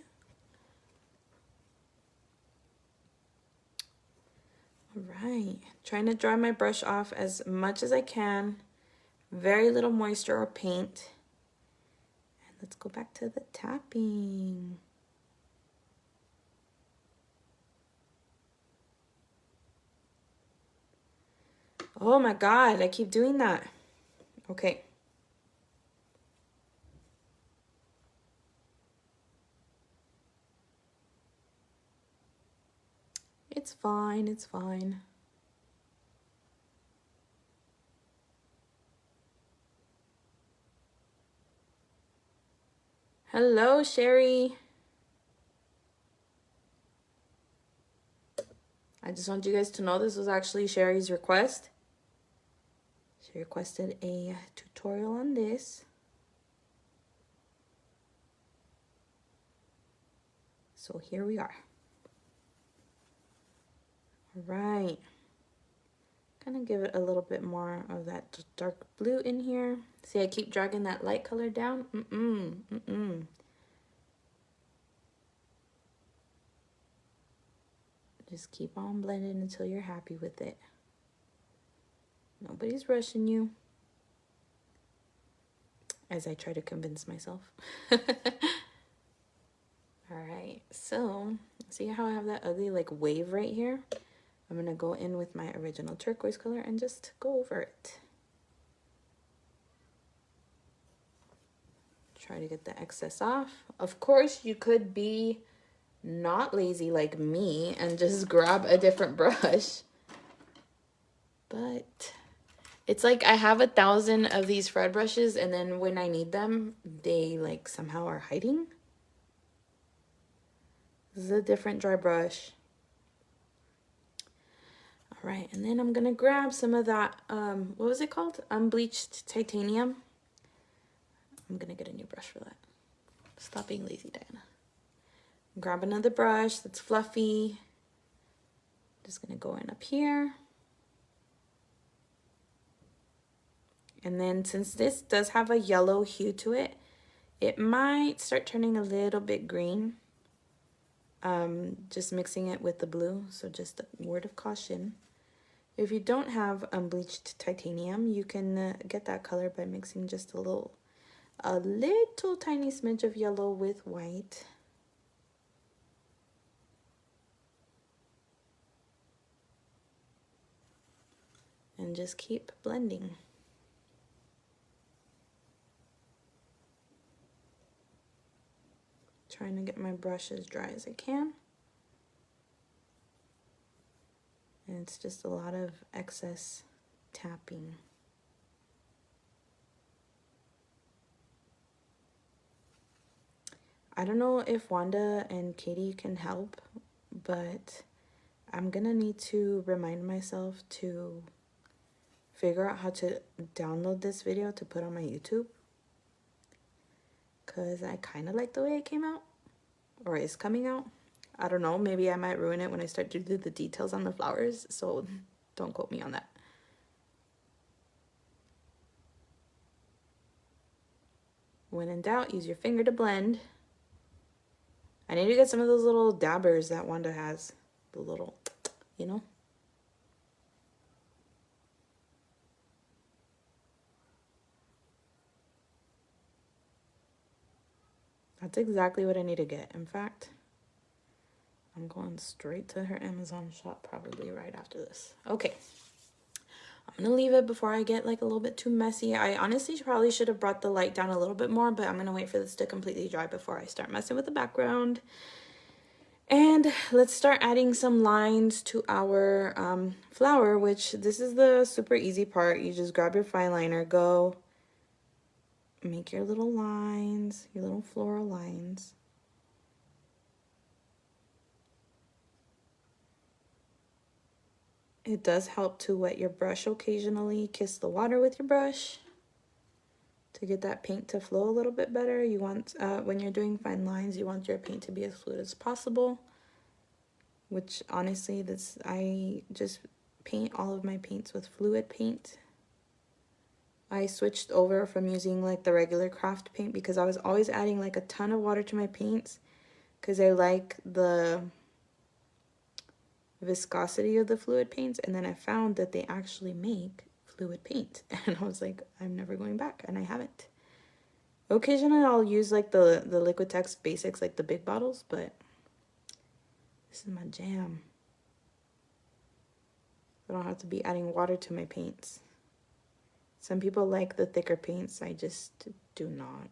All right. Trying to dry my brush off as much as I can. Very little moisture or paint. And let's go back to the tapping. Oh my God, I keep doing that. Okay. It's fine, it's fine. Hello, Sherry. I just want you guys to know this was actually Sherry's request. She requested a tutorial on this. So here we are. All right. Gonna give it a little bit more of that dark blue in here. See, I keep dragging that light color down. Just keep on blending until you're happy with it. Nobody's rushing you. As I try to convince myself. All right, so see how I have that ugly like wave right here? I'm gonna go in with my original turquoise color and just go over it. Try to get the excess off. Of course, you could be not lazy like me and just grab a different brush. But it's like I have 1,000 of these Fred brushes, and then when I need them, they like somehow are hiding. This is a different dry brush. All right, and then I'm gonna grab some of that, what was it called? Unbleached titanium. I'm gonna get a new brush for that. Stop being lazy, Diana. Grab another brush that's fluffy. Just gonna go in up here. And then since this does have a yellow hue to it, it might start turning a little bit green. Just mixing it with the blue, so just a word of caution. If you don't have unbleached titanium, you can get that color by mixing just a little tiny smidge of yellow with white. And just keep blending. Trying to get my brush as dry as I can. And it's just a lot of excess tapping. I don't know if Wanda and Katie can help, but I'm gonna need to remind myself to figure out how to download this video to put on my YouTube. Because I kind of like the way it came out, or is coming out. I don't know, maybe I might ruin it when I start to do the details on the flowers, so don't quote me on that. When in doubt, use your finger to blend. I need to get some of those little dabbers that Wanda has. The little, you know? That's exactly what I need to get. In fact, I'm going straight to her Amazon shop probably right after this. Okay. I'm going to leave it before I get like a little bit too messy. I honestly probably should have brought the light down a little bit more, but I'm going to wait for this to completely dry before I start messing with the background. And let's start adding some lines to our flower, which this is the super easy part. You just grab your fine liner, go make your little lines, your little floral lines. It does help to wet your brush occasionally. Kiss the water with your brush to get that paint to flow a little bit better. You want, when you're doing fine lines, you want your paint to be as fluid as possible. Which honestly, I just paint all of my paints with fluid paint. I switched over from using like the regular craft paint because I was always adding like a ton of water to my paints because I like the viscosity of the fluid paints, and then I found that they actually make fluid paint and I was like, I'm never going back, and I haven't. Occasionally I'll use like the Liquitex basics, like the big bottles, but this is my jam. I don't have to be adding water to my paints. Some people like the thicker paints, I just do not.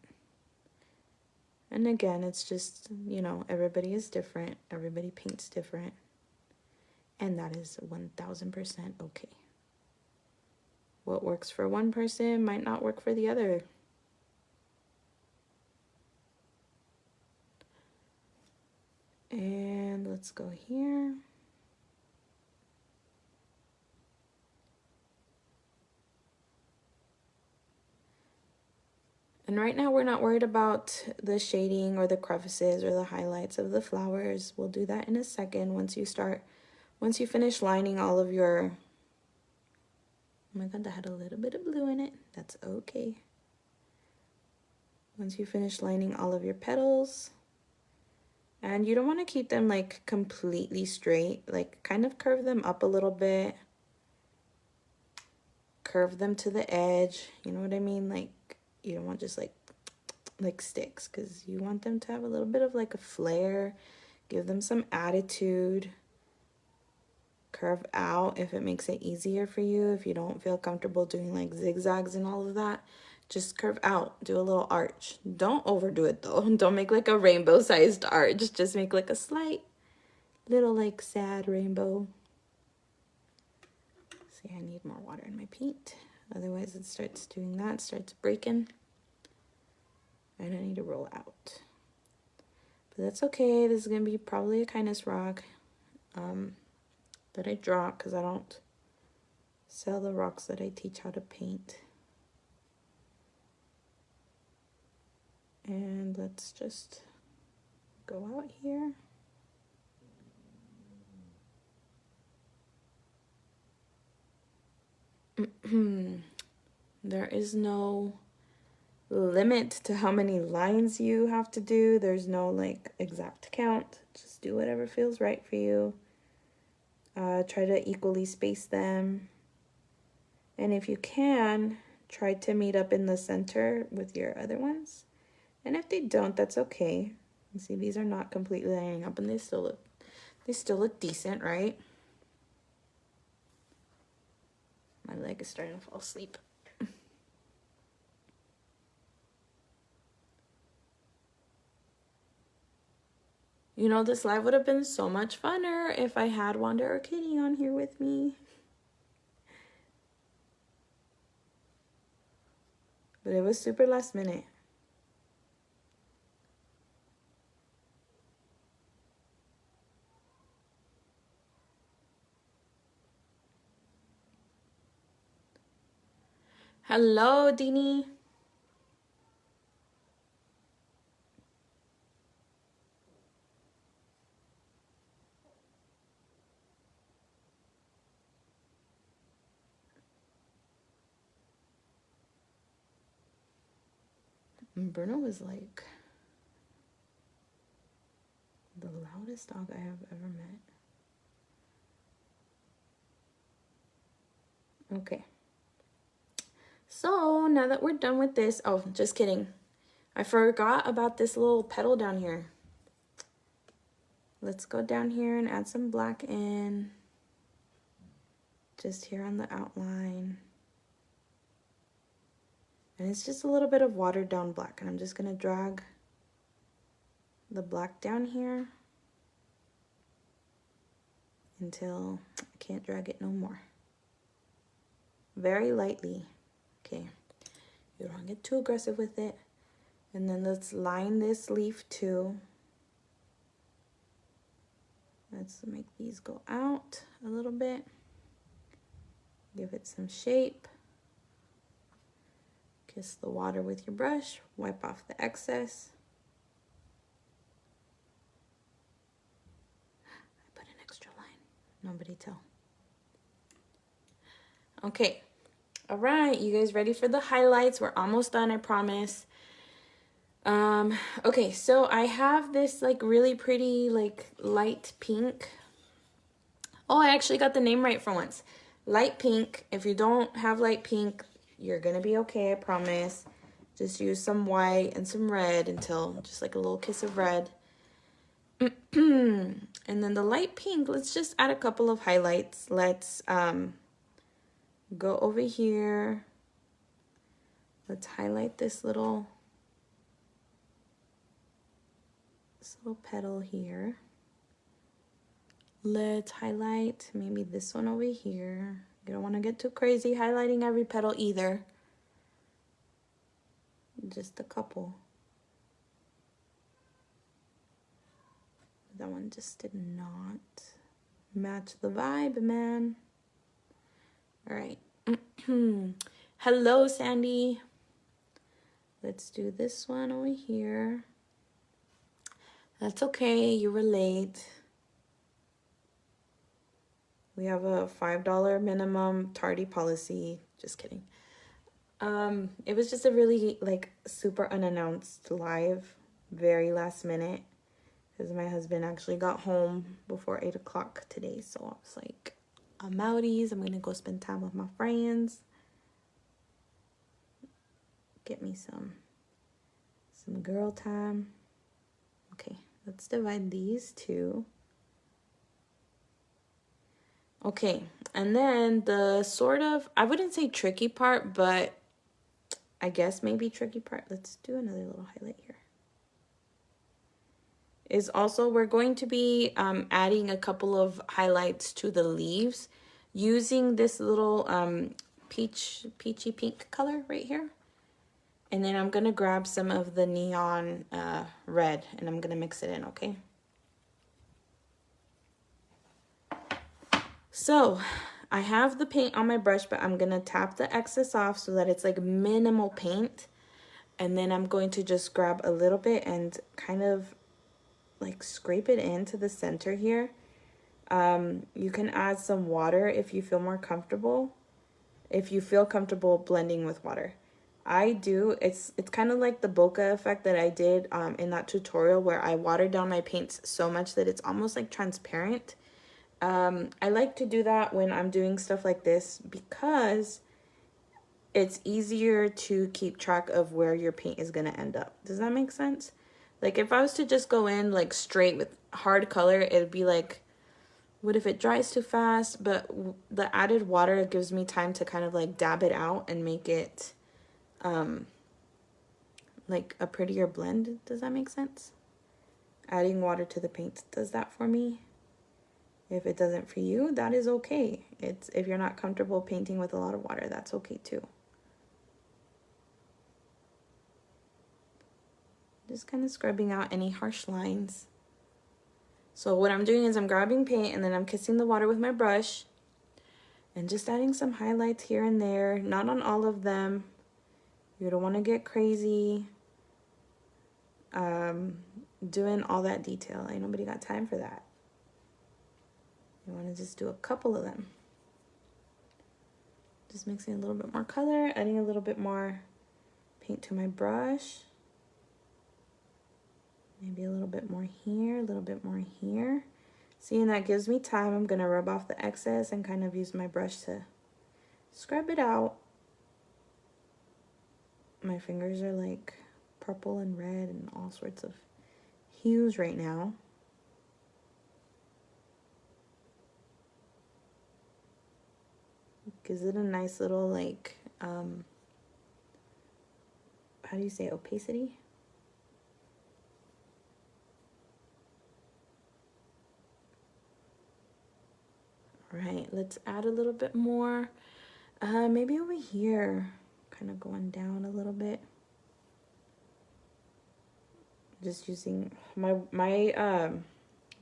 And again, it's just, you know, everybody is different, everybody paints different. And that is 1000% okay. What works for one person might not work for the other. And let's go here. And right now we're not worried about the shading or the crevices or the highlights of the flowers. We'll do that in a second once you finish lining all of your, oh my god, that had a little bit of blue in it. That's okay. Once you finish lining all of your petals, and you don't want to keep them like completely straight, like kind of curve them up a little bit. Curve them to the edge, you know what I mean? Like you don't want just like sticks, because you want them to have a little bit of like a flare. Give them some attitude. Curve out if it makes it easier for you. If you don't feel comfortable doing like zigzags and all of that, just curve out. Do a little arch. Don't overdo it though. Don't make like a rainbow sized arch. Just make like a slight little like sad rainbow. See, I need more water in my paint. Otherwise it starts doing that, starts breaking. And I need to roll out. But that's okay. This is going to be probably a kindness rock that I draw, because I don't sell the rocks that I teach how to paint. And let's just go out here. There is no limit to how many lines you have to do. There's no like exact count. Just do whatever feels right for you. Try to equally space them. And if you can, try to meet up in the center with your other ones. And if they don't, that's okay. You see, these are not completely lining up, and they still look decent, right? My leg is starting to fall asleep. You know, this live would have been so much funner if I had Wanda or Kitty on here with me. But it was super last minute. Hello, Dini. And Bruno was like, The loudest dog I have ever met. Okay. So now that we're done with this, oh, just kidding. I forgot about this little petal down here. Let's go down here and add some black in. Just here on the outline. And it's just a little bit of watered down black. And I'm just gonna drag the black down here until I can't drag it no more. Very lightly. Okay, you don't get too aggressive with it. And then let's line this leaf too. Let's make these go out a little bit. Give it some shape. Kiss the water with your brush. Wipe off the excess. I put an extra line. Nobody tell. Okay. All right, you guys ready for the highlights? We're almost done, I promise. Okay, so I have this like really pretty like light pink. Oh, I actually got the name right for once. Light pink. If you don't have light pink, you're gonna be okay, I promise. Just use some white and some red until just like a little kiss of red. And then the light pink, let's just add a couple of highlights. Let's go over here. Let's highlight this little petal here. Let's highlight maybe this one over here. You don't want to get too crazy highlighting every petal either. Just a couple. That one just did not match the vibe, man. All right. Hello, Sandy. Let's do this one over here. That's okay, you were late. We have a $5 minimum tardy policy. Just kidding. It was just a really like super unannounced live, very last minute, because my husband actually got home before 8 o'clock today. So I was like, I'm outies. I'm gonna go spend time with my friends. Get me some girl time. Okay, let's divide these two. Okay, and then the sort of, I wouldn't say tricky part, but I guess maybe tricky part. Let's do another little highlight here. Is also, we're going to be adding a couple of highlights to the leaves using this little peachy pink color right here. And then I'm going to grab some of the neon red and I'm going to mix it in, okay? So I have the paint on my brush, but I'm going to tap the excess off so that it's like minimal paint. And then I'm going to just grab a little bit and kind of like scrape it into the center here. You can add some water if you feel more comfortable. If you feel comfortable blending with water. I do. It's kind of like the bokeh effect that I did in that tutorial where I watered down my paints so much that it's almost like transparent. I like to do that when I'm doing stuff like this because it's easier to keep track of where your paint is going to end up. Does that make sense? Like if I was to just go in like straight with hard color, it'd be like, what if it dries too fast? But the added water gives me time to kind of like dab it out and make it like a prettier blend. Does that make sense? Adding water to the paint does that for me. If it doesn't for you, that is okay. It's if you're not comfortable painting with a lot of water, that's okay too. Just kind of scrubbing out any harsh lines. So what I'm doing is I'm grabbing paint and then I'm kissing the water with my brush and just adding some highlights here and there, not on all of them. You don't want to get crazy doing all that detail. Ain't nobody got time for that. You want to just do a couple of them. Just mixing a little bit more color, adding a little bit more paint to my brush. Maybe a little bit more here, a little bit more here. See, and that gives me time. I'm gonna rub off the excess and kind of use my brush to scrub it out. My fingers are like purple and red and all sorts of hues right now. Gives it a nice little like, how do you say opacity? All right, let's add a little bit more. Maybe over here, kind of going down a little bit. Just using my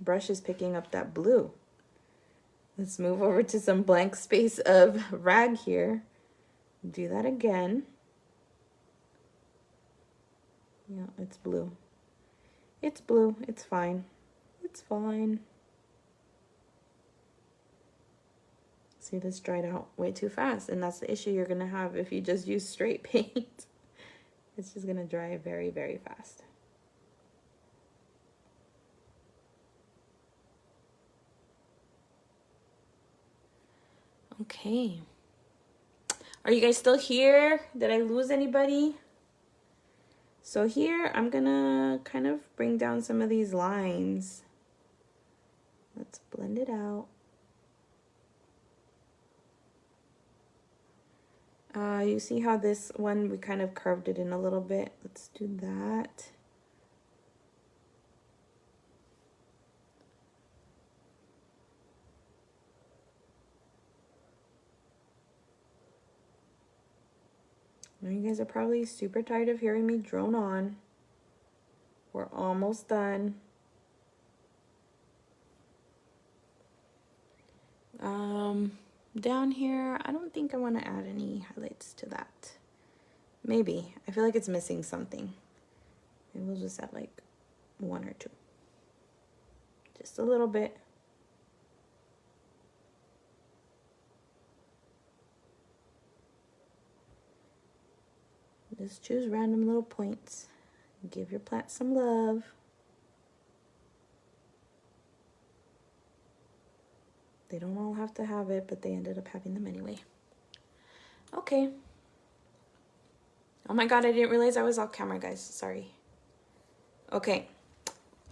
brush is picking up that blue. Let's move over to some blank space of rag here. Do that again. Yeah, it's blue. It's blue. It's fine. It's fine. See, this dried out way too fast, and that's the issue you're gonna have if you just use straight paint. It's just gonna dry very, very fast. Okay. Are you guys still here? Did I lose anybody? So here, I'm gonna kind of bring down some of these lines. Let's blend it out. You see how this one, we kind of curved it in a little bit. Let's do that. Now you guys are probably super tired of hearing me drone on. We're almost done. Down here, I don't think I want to add any highlights to that. Maybe. I feel like it's missing something. Maybe we'll just add like 1 or 2. Just a little bit. Just choose random little points. Give your plant some love. They don't all have to have it, but they ended up having them anyway. Okay. Oh my God, I didn't realize I was off camera, guys. Sorry. Okay.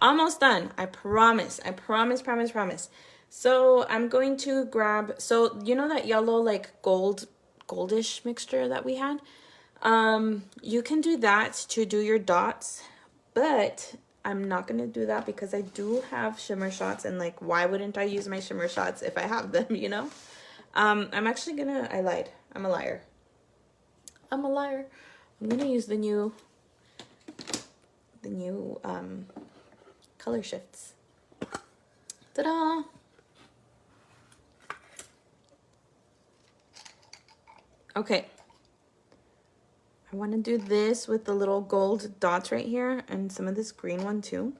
Almost done. I promise. I promise. So I'm going to grab, so you know that yellow like goldish mixture that we had? You can do that to do your dots, but I'm not going to do that because I do have shimmer shots, and like, why wouldn't I use my shimmer shots if I have them, you know? I'm actually gonna, I lied. I'm a liar. I'm gonna use the new color shifts. Ta-da! Okay. I want to do this with the little gold dots right here and some of this green one too.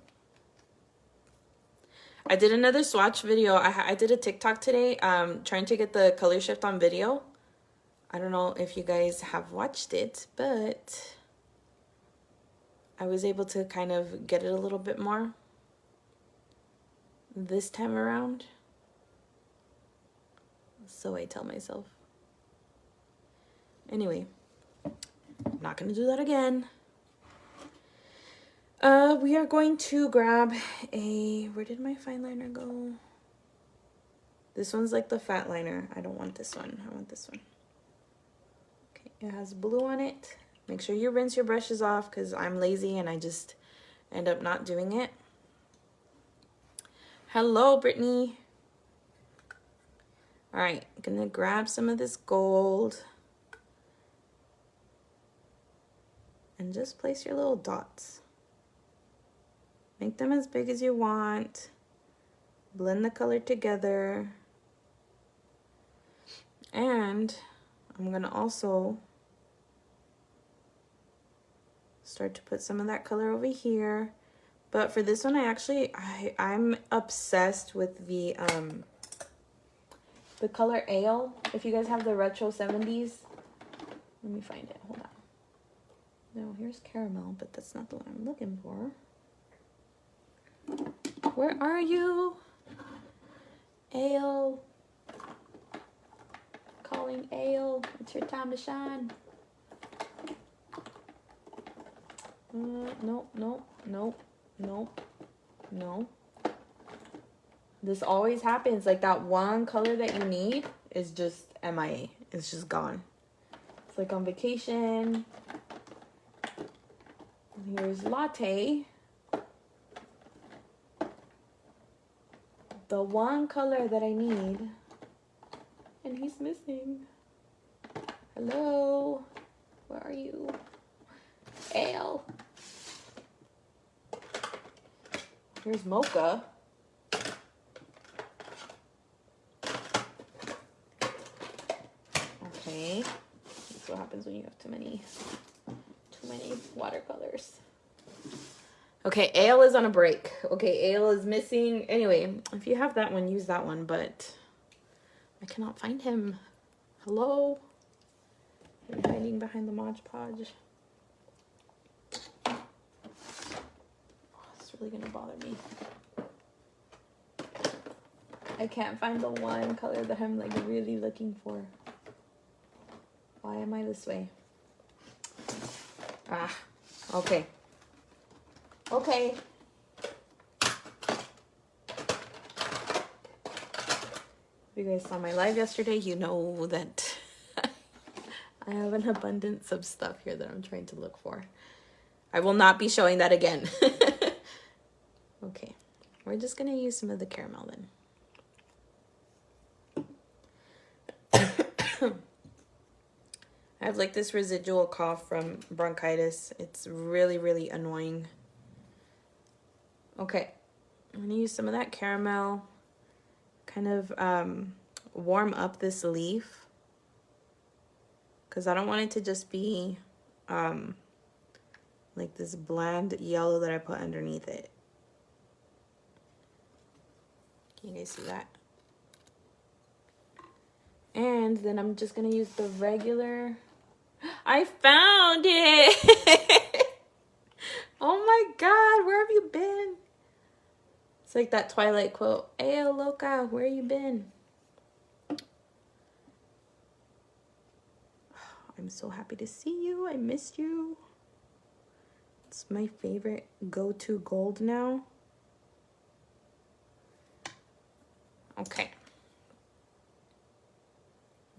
I did another swatch video. I did a TikTok today trying to get the color shift on video. I don't know if you guys have watched it, but I was able to kind of get it a little bit more this time around. So I tell myself. Anyway. I'm not going to do that again. We are going to grab where did my fine liner go? This one's like the fat liner. I don't want this one. I want this one. Okay, it has blue on it. Make sure you rinse your brushes off because I'm lazy and I just end up not doing it. Hello, Brittany. All right, I'm going to grab some of this gold. And just place your little dots. Make them as big as you want. Blend the color together. And I'm gonna also start to put some of that color over here. But for this one, I'm obsessed with the color Ale. If you guys have the retro 70s, let me find it, hold on. No, here's caramel, but that's not the one I'm looking for. where are you? Ale. Calling Ale. It's your time to shine. Nope, nope, nope, nope, no. This always happens. Like that one color that you need is just MIA. It's just gone. It's like on vacation. Here's Latte. The one color that I need. And he's missing. Hello? Where are you? Ale. Here's Mocha. Okay. That's what happens when you have too many watercolors. Okay, Ale is on a break. Okay, Ale is missing. Anyway, if you have that one, use that one, but I cannot find him. Hello? I'm hiding behind the Mod Podge. Oh, it's really gonna bother me. I can't find the one color that I'm like really looking for. Why am I this way? Ah, okay. Okay. If you guys saw my live yesterday, you know that I have an abundance of stuff here that I'm trying to look for. I will not be showing that again. Okay. We're just going to use some of the caramel then. I have like this residual cough from bronchitis. It's really, really annoying. Okay, I'm gonna use some of that caramel, kind of warm up this leaf, because I don't want it to just be like this bland yellow that I put underneath it. Can you guys see that? And then I'm just gonna use the regular. I found it! Oh my God, where have you been? It's like that Twilight quote. Hey, loca, where you been? I'm so happy to see you. I missed you. It's my favorite go-to gold now. Okay.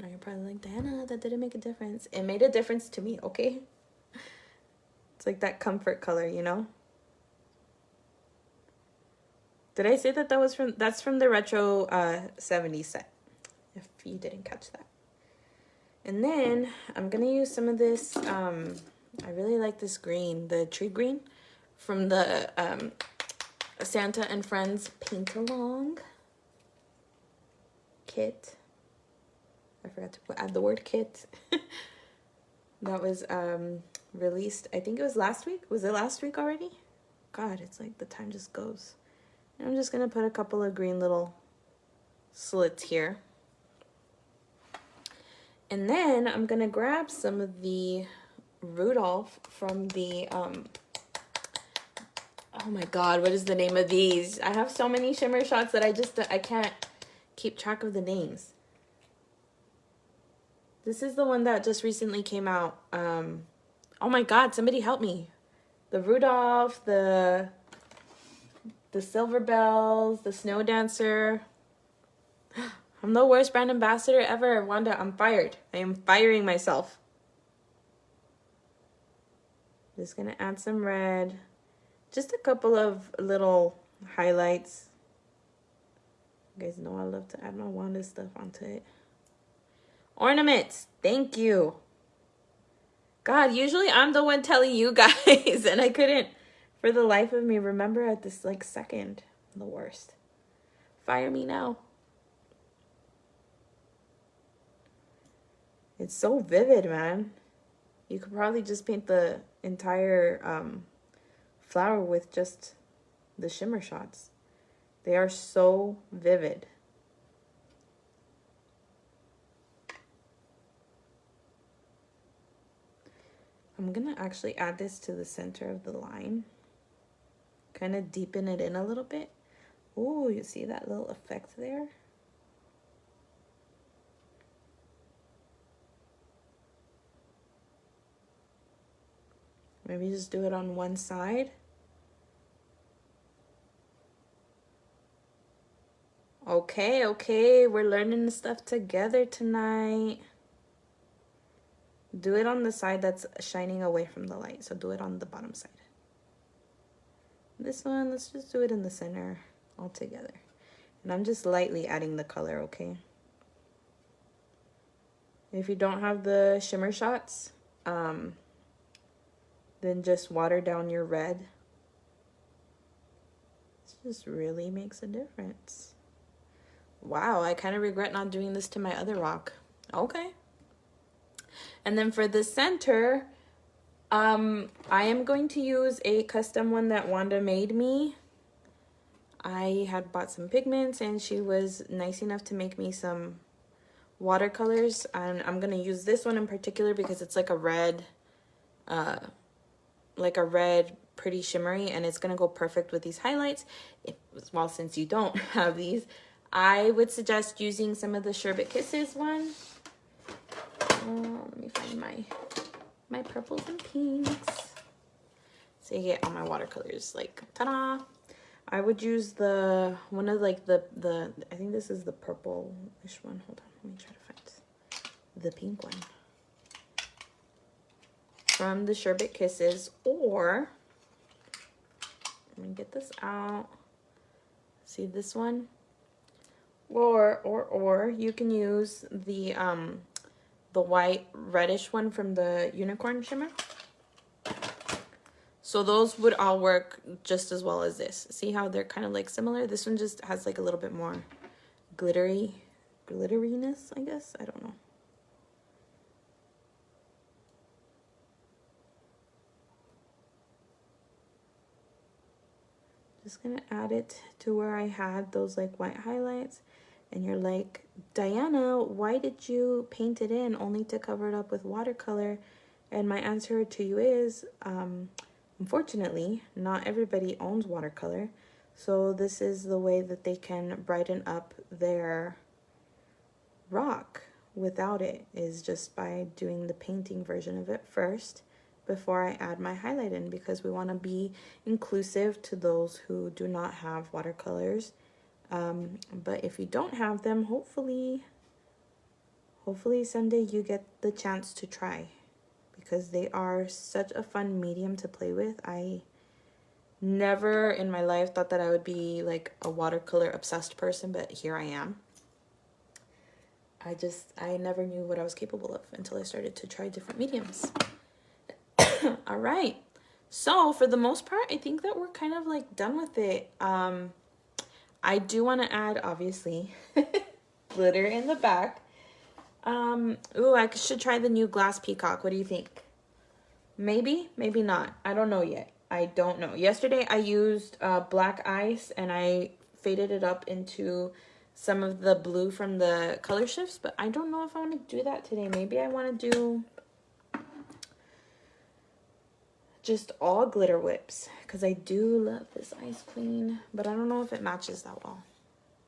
Now you're probably like, Diana, that didn't make a difference. It made a difference to me, okay? It's like that comfort color, you know? Did I say that that's from the retro 70s set? If you didn't catch that. And then I'm gonna use some of this, I really like this green, the tree green from the Santa and Friends Paint Along kit. I forgot to add the word kit. That was released, I think it was last week. Was it last week already? God, it's like the time just goes. And I'm just going to put a couple of green little slits here. And then I'm going to grab some of the Rudolph from the, oh my God, what is the name of these? I have so many shimmer shots that I can't keep track of the names. This is the one that just recently came out. Oh my God, somebody help me. The Rudolph, the Silver Bells, the Snow Dancer. I'm the worst brand ambassador ever. Wanda, I'm fired. I am firing myself. Just gonna add some red. Just a couple of little highlights. You guys know I love to add my Wanda stuff onto it. Ornaments. Thank you. God, usually I'm the one telling you guys, and I couldn't, for the life of me, remember at this, like, second. I'm the worst. Fire me now. It's so vivid, man. You could probably just paint the entire flower with just the shimmer shots. They are so vivid. I'm gonna actually add this to the center of the line. Kind of deepen it in a little bit. Ooh, you see that little effect there? Maybe just do it on one side. Okay, okay, we're learning the stuff together tonight. Do it on the side that's shining away from the light. So do it on the bottom side. This one, let's just do it in the center all together. And I'm just lightly adding the color, okay? If you don't have the shimmer shots, then just water down your red. This just really makes a difference. Wow, I kind of regret not doing this to my other rock. Okay. And then for the center, I am going to use a custom one that Wanda made me. I had bought some pigments and she was nice enough to make me some watercolors. And I'm going to use this one in particular because it's like a red, pretty shimmery, and it's going to go perfect with these highlights. Well, since you don't have these, I would suggest using some of the Sherbet Kisses one. Let me find my purples and pinks. So you get all my watercolors, like, ta-da! I would use the one of like the I think this is the purple-ish one. Hold on, let me try to find the pink one from the Sherbet Kisses, or let me get this out. See this one? Or you can use the white reddish one from the Unicorn Shimmer. So those would all work just as well as this. See how they're kind of like similar? This one just has like a little bit more glitteriness, I guess. I don't know. Just gonna add it to where I had those like white highlights. And you're like, Diana, why did you paint it in only to cover it up with watercolor? And my answer to you is, unfortunately, not everybody owns watercolor. So this is the way that they can brighten up their rock without it, is just by doing the painting version of it first before I add my highlight in, because we want to be inclusive to those who do not have watercolors. But if you don't have them, hopefully someday you get the chance to try, because they are such a fun medium to play with. I never in my life thought that I would be like a watercolor obsessed person, but here I am. I never knew what I was capable of until I started to try different mediums. All right. So for the most part, I think that we're kind of like done with it. I do want to add, obviously, glitter in the back. Ooh, I should try the new glass peacock. What do you think? Maybe, maybe not. I don't know yet. I don't know. Yesterday I used black ice and I faded it up into some of the blue from the color shifts, but I don't know if I want to do that today. Maybe I want to do just all glitter whips, because I do love this Ice Queen, but I don't know if it matches that well.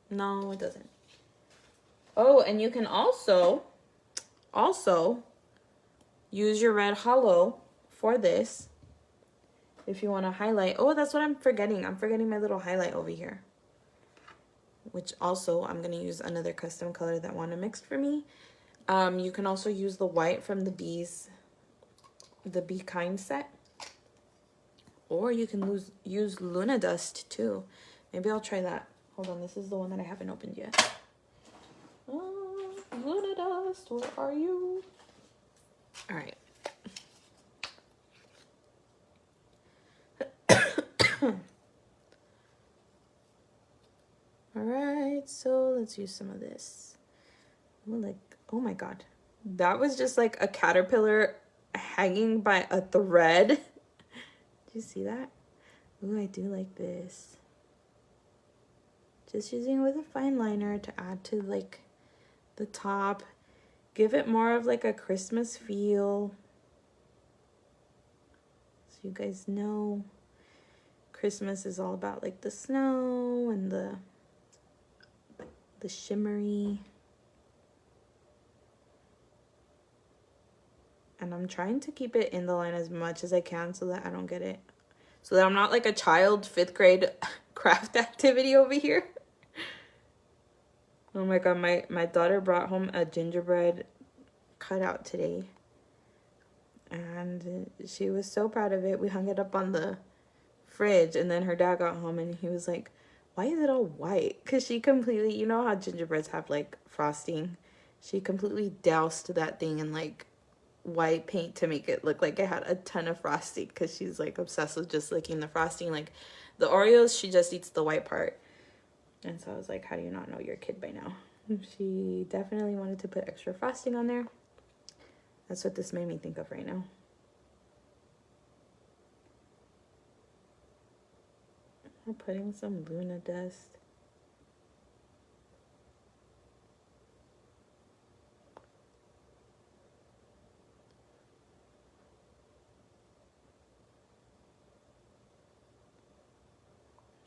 No, it doesn't. Oh, and you can also use your red hollow for this if you want to highlight. Oh, that's what I'm forgetting. I'm forgetting my little highlight over here, which also I'm going to use another custom color that Wanda mixed for me. You can also use the white from the Be Kind set. Or you can use Luna Dust too. Maybe I'll try that. Hold on, this is the one that I haven't opened yet. Oh, Luna Dust, where are you? All right. All right, so let's use some of this. Like, oh my God. That was just like a caterpillar hanging by a thread. Do you see that? Ooh, I do like this. Just using it with a fine liner to add to like the top. Give it more of like a Christmas feel. So you guys know Christmas is all about like the snow and the shimmery. And I'm trying to keep it in the line as much as I can so that I don't get it. So that I'm not like a child 5th grade craft activity over here. Oh my god, my daughter brought home a gingerbread cutout today. And she was so proud of it. We hung it up on the fridge, and then her dad got home and he was like, why is it all white? Because she completely, you know how gingerbreads have like frosting? She completely doused that thing in like white paint to make it look like it had a ton of frosting, because she's like obsessed with just licking the frosting. Like the Oreos, she just eats the white part. And so I was like, how do you not know your kid by now? She definitely wanted to put extra frosting on there. That's what this made me think of right now. I'm putting some Luna dust.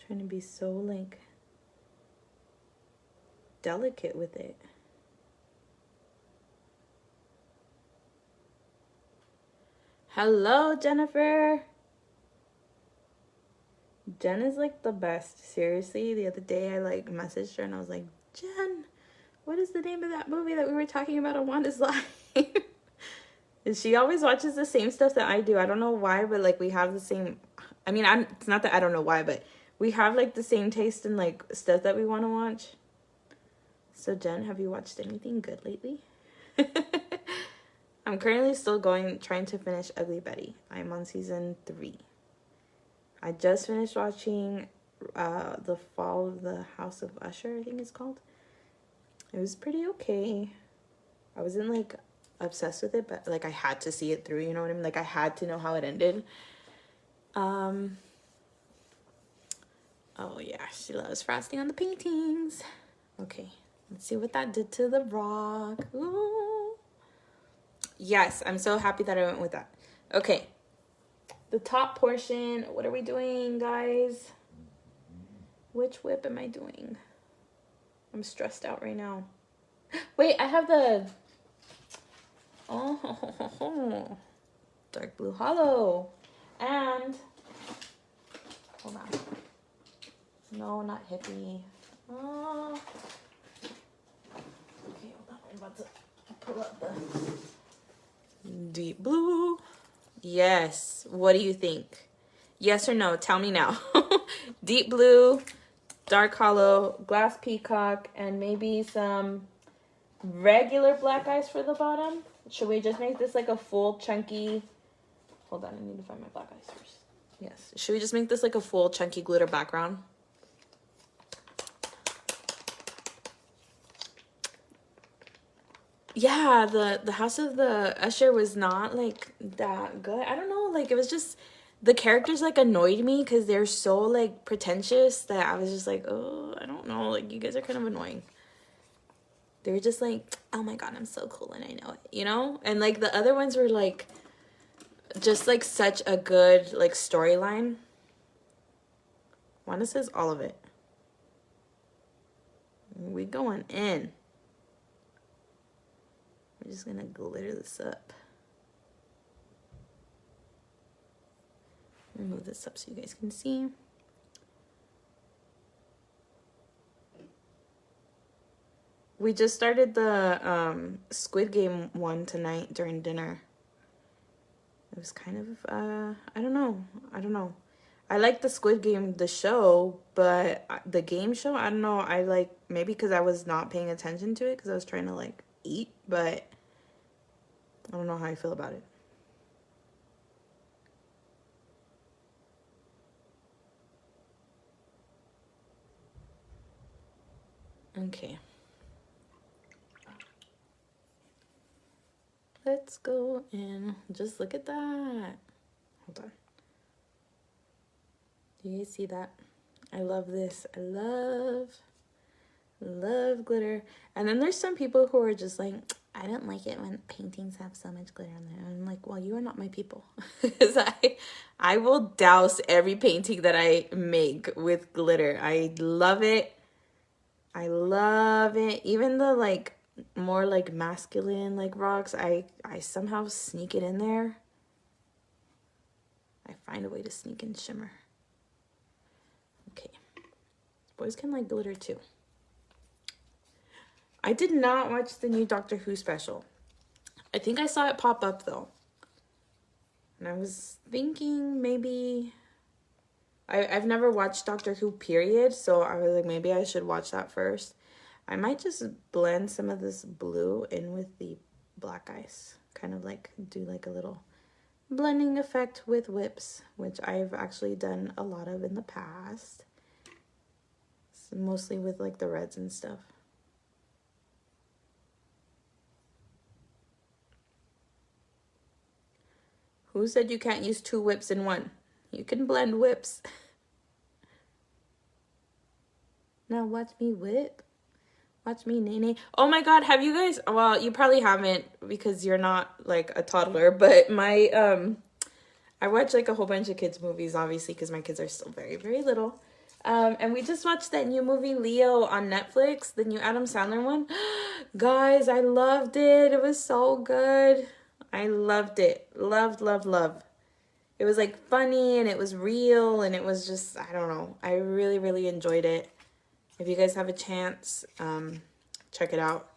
Trying to be so like delicate with it. Hello, Jennifer. Jen is like the best. Seriously, the other day I like messaged her and I was like, Jen, what is the name of that movie that we were talking about on Wanda's Life? And she always watches the same stuff that I do. I don't know why, but like we have the same, I mean, it's not that I don't know why, but we have like the same taste in like stuff that we want to watch. So Jen, have you watched anything good lately? I'm currently still trying to finish Ugly Betty. I'm on season 3. I just finished watching The Fall of the House of Usher, I think it's called. It was pretty okay. I wasn't like obsessed with it, but like I had to see it through, you know what I mean? Like I had to know how it ended. Oh yeah, she loves frosting on the paintings. Okay, let's see what that did to the rock. Ooh. Yes, I'm so happy that I went with that. Okay, the top portion. What are we doing, guys? Which whip am I doing? I'm stressed out right now. Wait, I have the... Oh, dark blue hollow. And... Hold on. No, not hippie. Oh. Okay, hold on. I'm about to pull up the... Deep blue. Yes. What do you think? Yes or no? Tell me now. Deep blue, dark hollow, glass peacock, and maybe some regular black ice for the bottom. Should we just make this like a full chunky... Hold on, I need to find my black ice first. Yes. Should we just make this like a full chunky glitter background? Yeah, the House of the Usher was not like that good. I don't know, like it was just the characters like annoyed me because they're so like pretentious that I was just like, oh, I don't know, like you guys are kind of annoying. They were just like, oh my god, I'm so cool and I know it, you know? And like the other ones were like just like such a good like storyline. Wanda says all of it. We going in. We're just gonna glitter this up. Let me move this up so you guys can see. We just started the Squid Game one tonight during dinner. It was kind of, I don't know. I like the Squid Game, the show, but the game show, I don't know. I like, maybe because I was not paying attention to it because I was trying to like eat, but I don't know how I feel about it. Okay. Let's go in. Just look at that. Hold on. Do you guys see that? I love this. I love glitter. And then there's some people who are just like, I don't like it when paintings have so much glitter on them. I'm like, well, you are not my people. Because I will douse every painting that I make with glitter. I love it. I love it. Even the like more like masculine like rocks, I somehow sneak it in there. I find a way to sneak in shimmer. Okay. Boys can like glitter too. I did not watch the new Doctor Who special. I think I saw it pop up though. And I was thinking maybe... I've never watched Doctor Who, period. So I was like, maybe I should watch that first. I might just blend some of this blue in with the black ice. Kind of like do like a little blending effect with whips, which I've actually done a lot of in the past. So mostly with like the reds and stuff. Who said you can't use 2 whips in one? You can blend whips. Now watch me whip. Watch me nene. Oh my god, have you guys... Well, you probably haven't because you're not like a toddler, but my... I watch like a whole bunch of kids movies, obviously, because my kids are still very, very little. And we just watched that new movie, Leo, on Netflix, the new Adam Sandler one. Guys, I loved it. It was so good. I loved it. Loved, loved, loved. It was like funny and it was real and it was just, I don't know. I really, really enjoyed it. If you guys have a chance, check it out.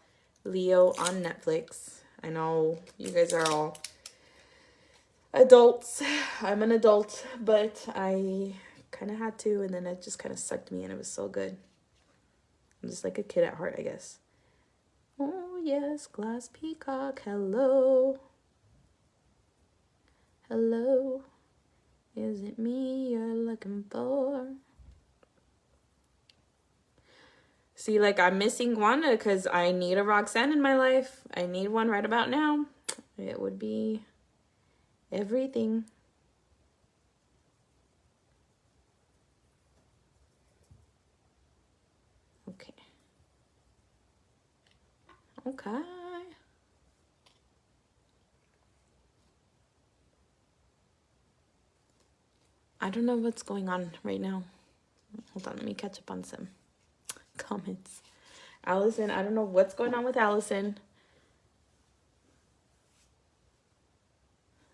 Leo on Netflix. I know you guys are all adults. I'm an adult, but I kind of had to, and then it just kind of sucked me in. It was so good. I'm just like a kid at heart, I guess. Oh, yes, Glass Peacock. Hello. Hello. Is it me you're looking for? See, like, I'm missing Wanda because I need a Roxanne in my life. I need one right about now. It would be everything. Okay. Okay. I don't know what's going on right now. Hold on, let me catch up on some comments. Allison, I don't know what's going on with Allison.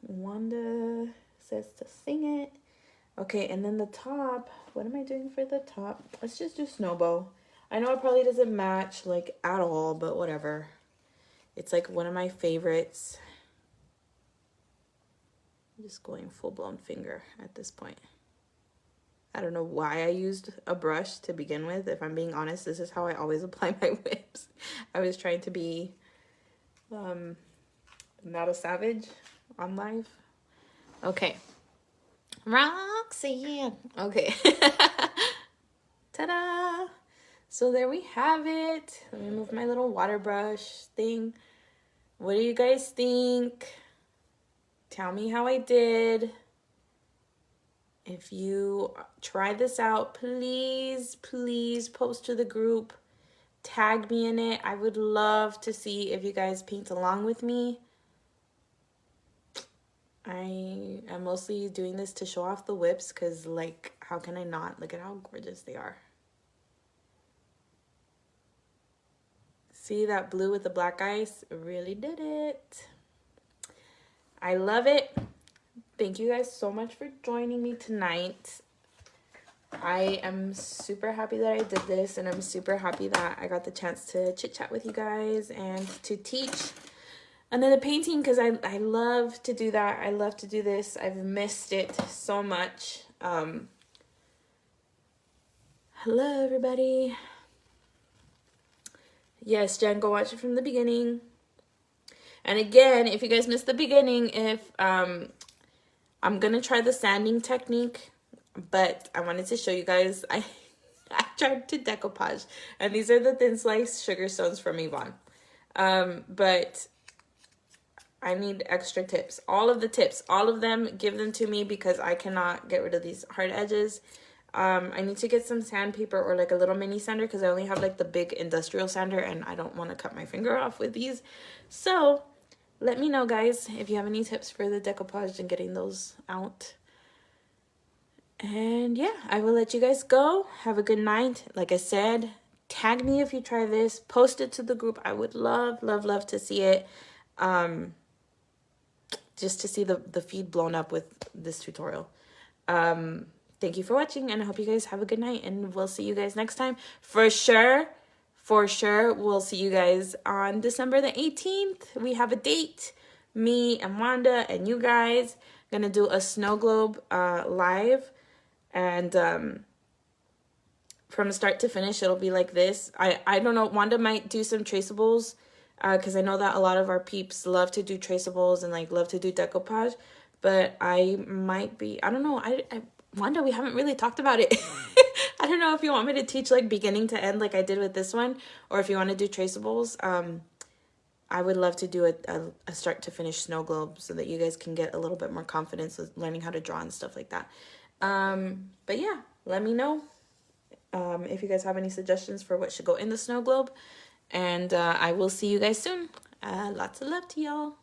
Wanda says to sing it. Okay, and then the top. What am I doing for the top? Let's just do Snowbow. I know it probably doesn't match like at all, but whatever. It's like one of my favorites. I'm just going full-blown finger at this point. I don't know why I used a brush to begin with. If I'm being honest, this is how I always apply my whips. I was trying to be not a savage on live. Okay. Roxanne. Okay. Ta-da! So there we have it. Let me move my little water brush thing. What do you guys think? Tell me how I did. If you try this out, please, please post to the group. Tag me in it. I would love to see if you guys paint along with me. I am mostly doing this to show off the whips because, like, how can I not? Look at how gorgeous they are. See that blue with the black ice? Really did it. I love it. Thank you guys so much for joining me tonight. I am super happy that I did this, and I'm super happy that I got the chance to chit chat with you guys and to teach another painting because I love to do that. I love to do this. I've missed it so much. Hello, everybody. Yes, Jen, go watch it from the beginning. And again, if you guys missed the beginning, I'm going to try the sanding technique, but I wanted to show you guys, I tried to decoupage, and these are the thin sliced sugar stones from Yvonne. But I need extra tips. All of the tips, all of them, give them to me because I cannot get rid of these hard edges. I need to get some sandpaper or like a little mini sander because I only have like the big industrial sander and I don't want to cut my finger off with these. So let me know, guys, if you have any tips for the decoupage and getting those out. And yeah, I will let you guys go. Have a good night. Like I said, tag me if you try this. Post it to the group. I would love, love, love to see it. Just to see the feed blown up with this tutorial. Thank you for watching, and I hope you guys have a good night, and we'll see you guys next time. For sure, we'll see you guys on December the 18th. We have a date. Me and Wanda and you guys gonna do a snow globe live, and from start to finish, it'll be like this. I don't know, Wanda might do some traceables, because I know that a lot of our peeps love to do traceables and like love to do decoupage, but I might be, I don't know, Wanda, we haven't really talked about it. I don't know if you want me to teach like beginning to end like I did with this one, or if you want to do traceables. I would love to do a start to finish snow globe so that you guys can get a little bit more confidence with learning how to draw and stuff like that. But yeah, let me know if you guys have any suggestions for what should go in the snow globe. And I will see you guys soon. Lots of love to y'all.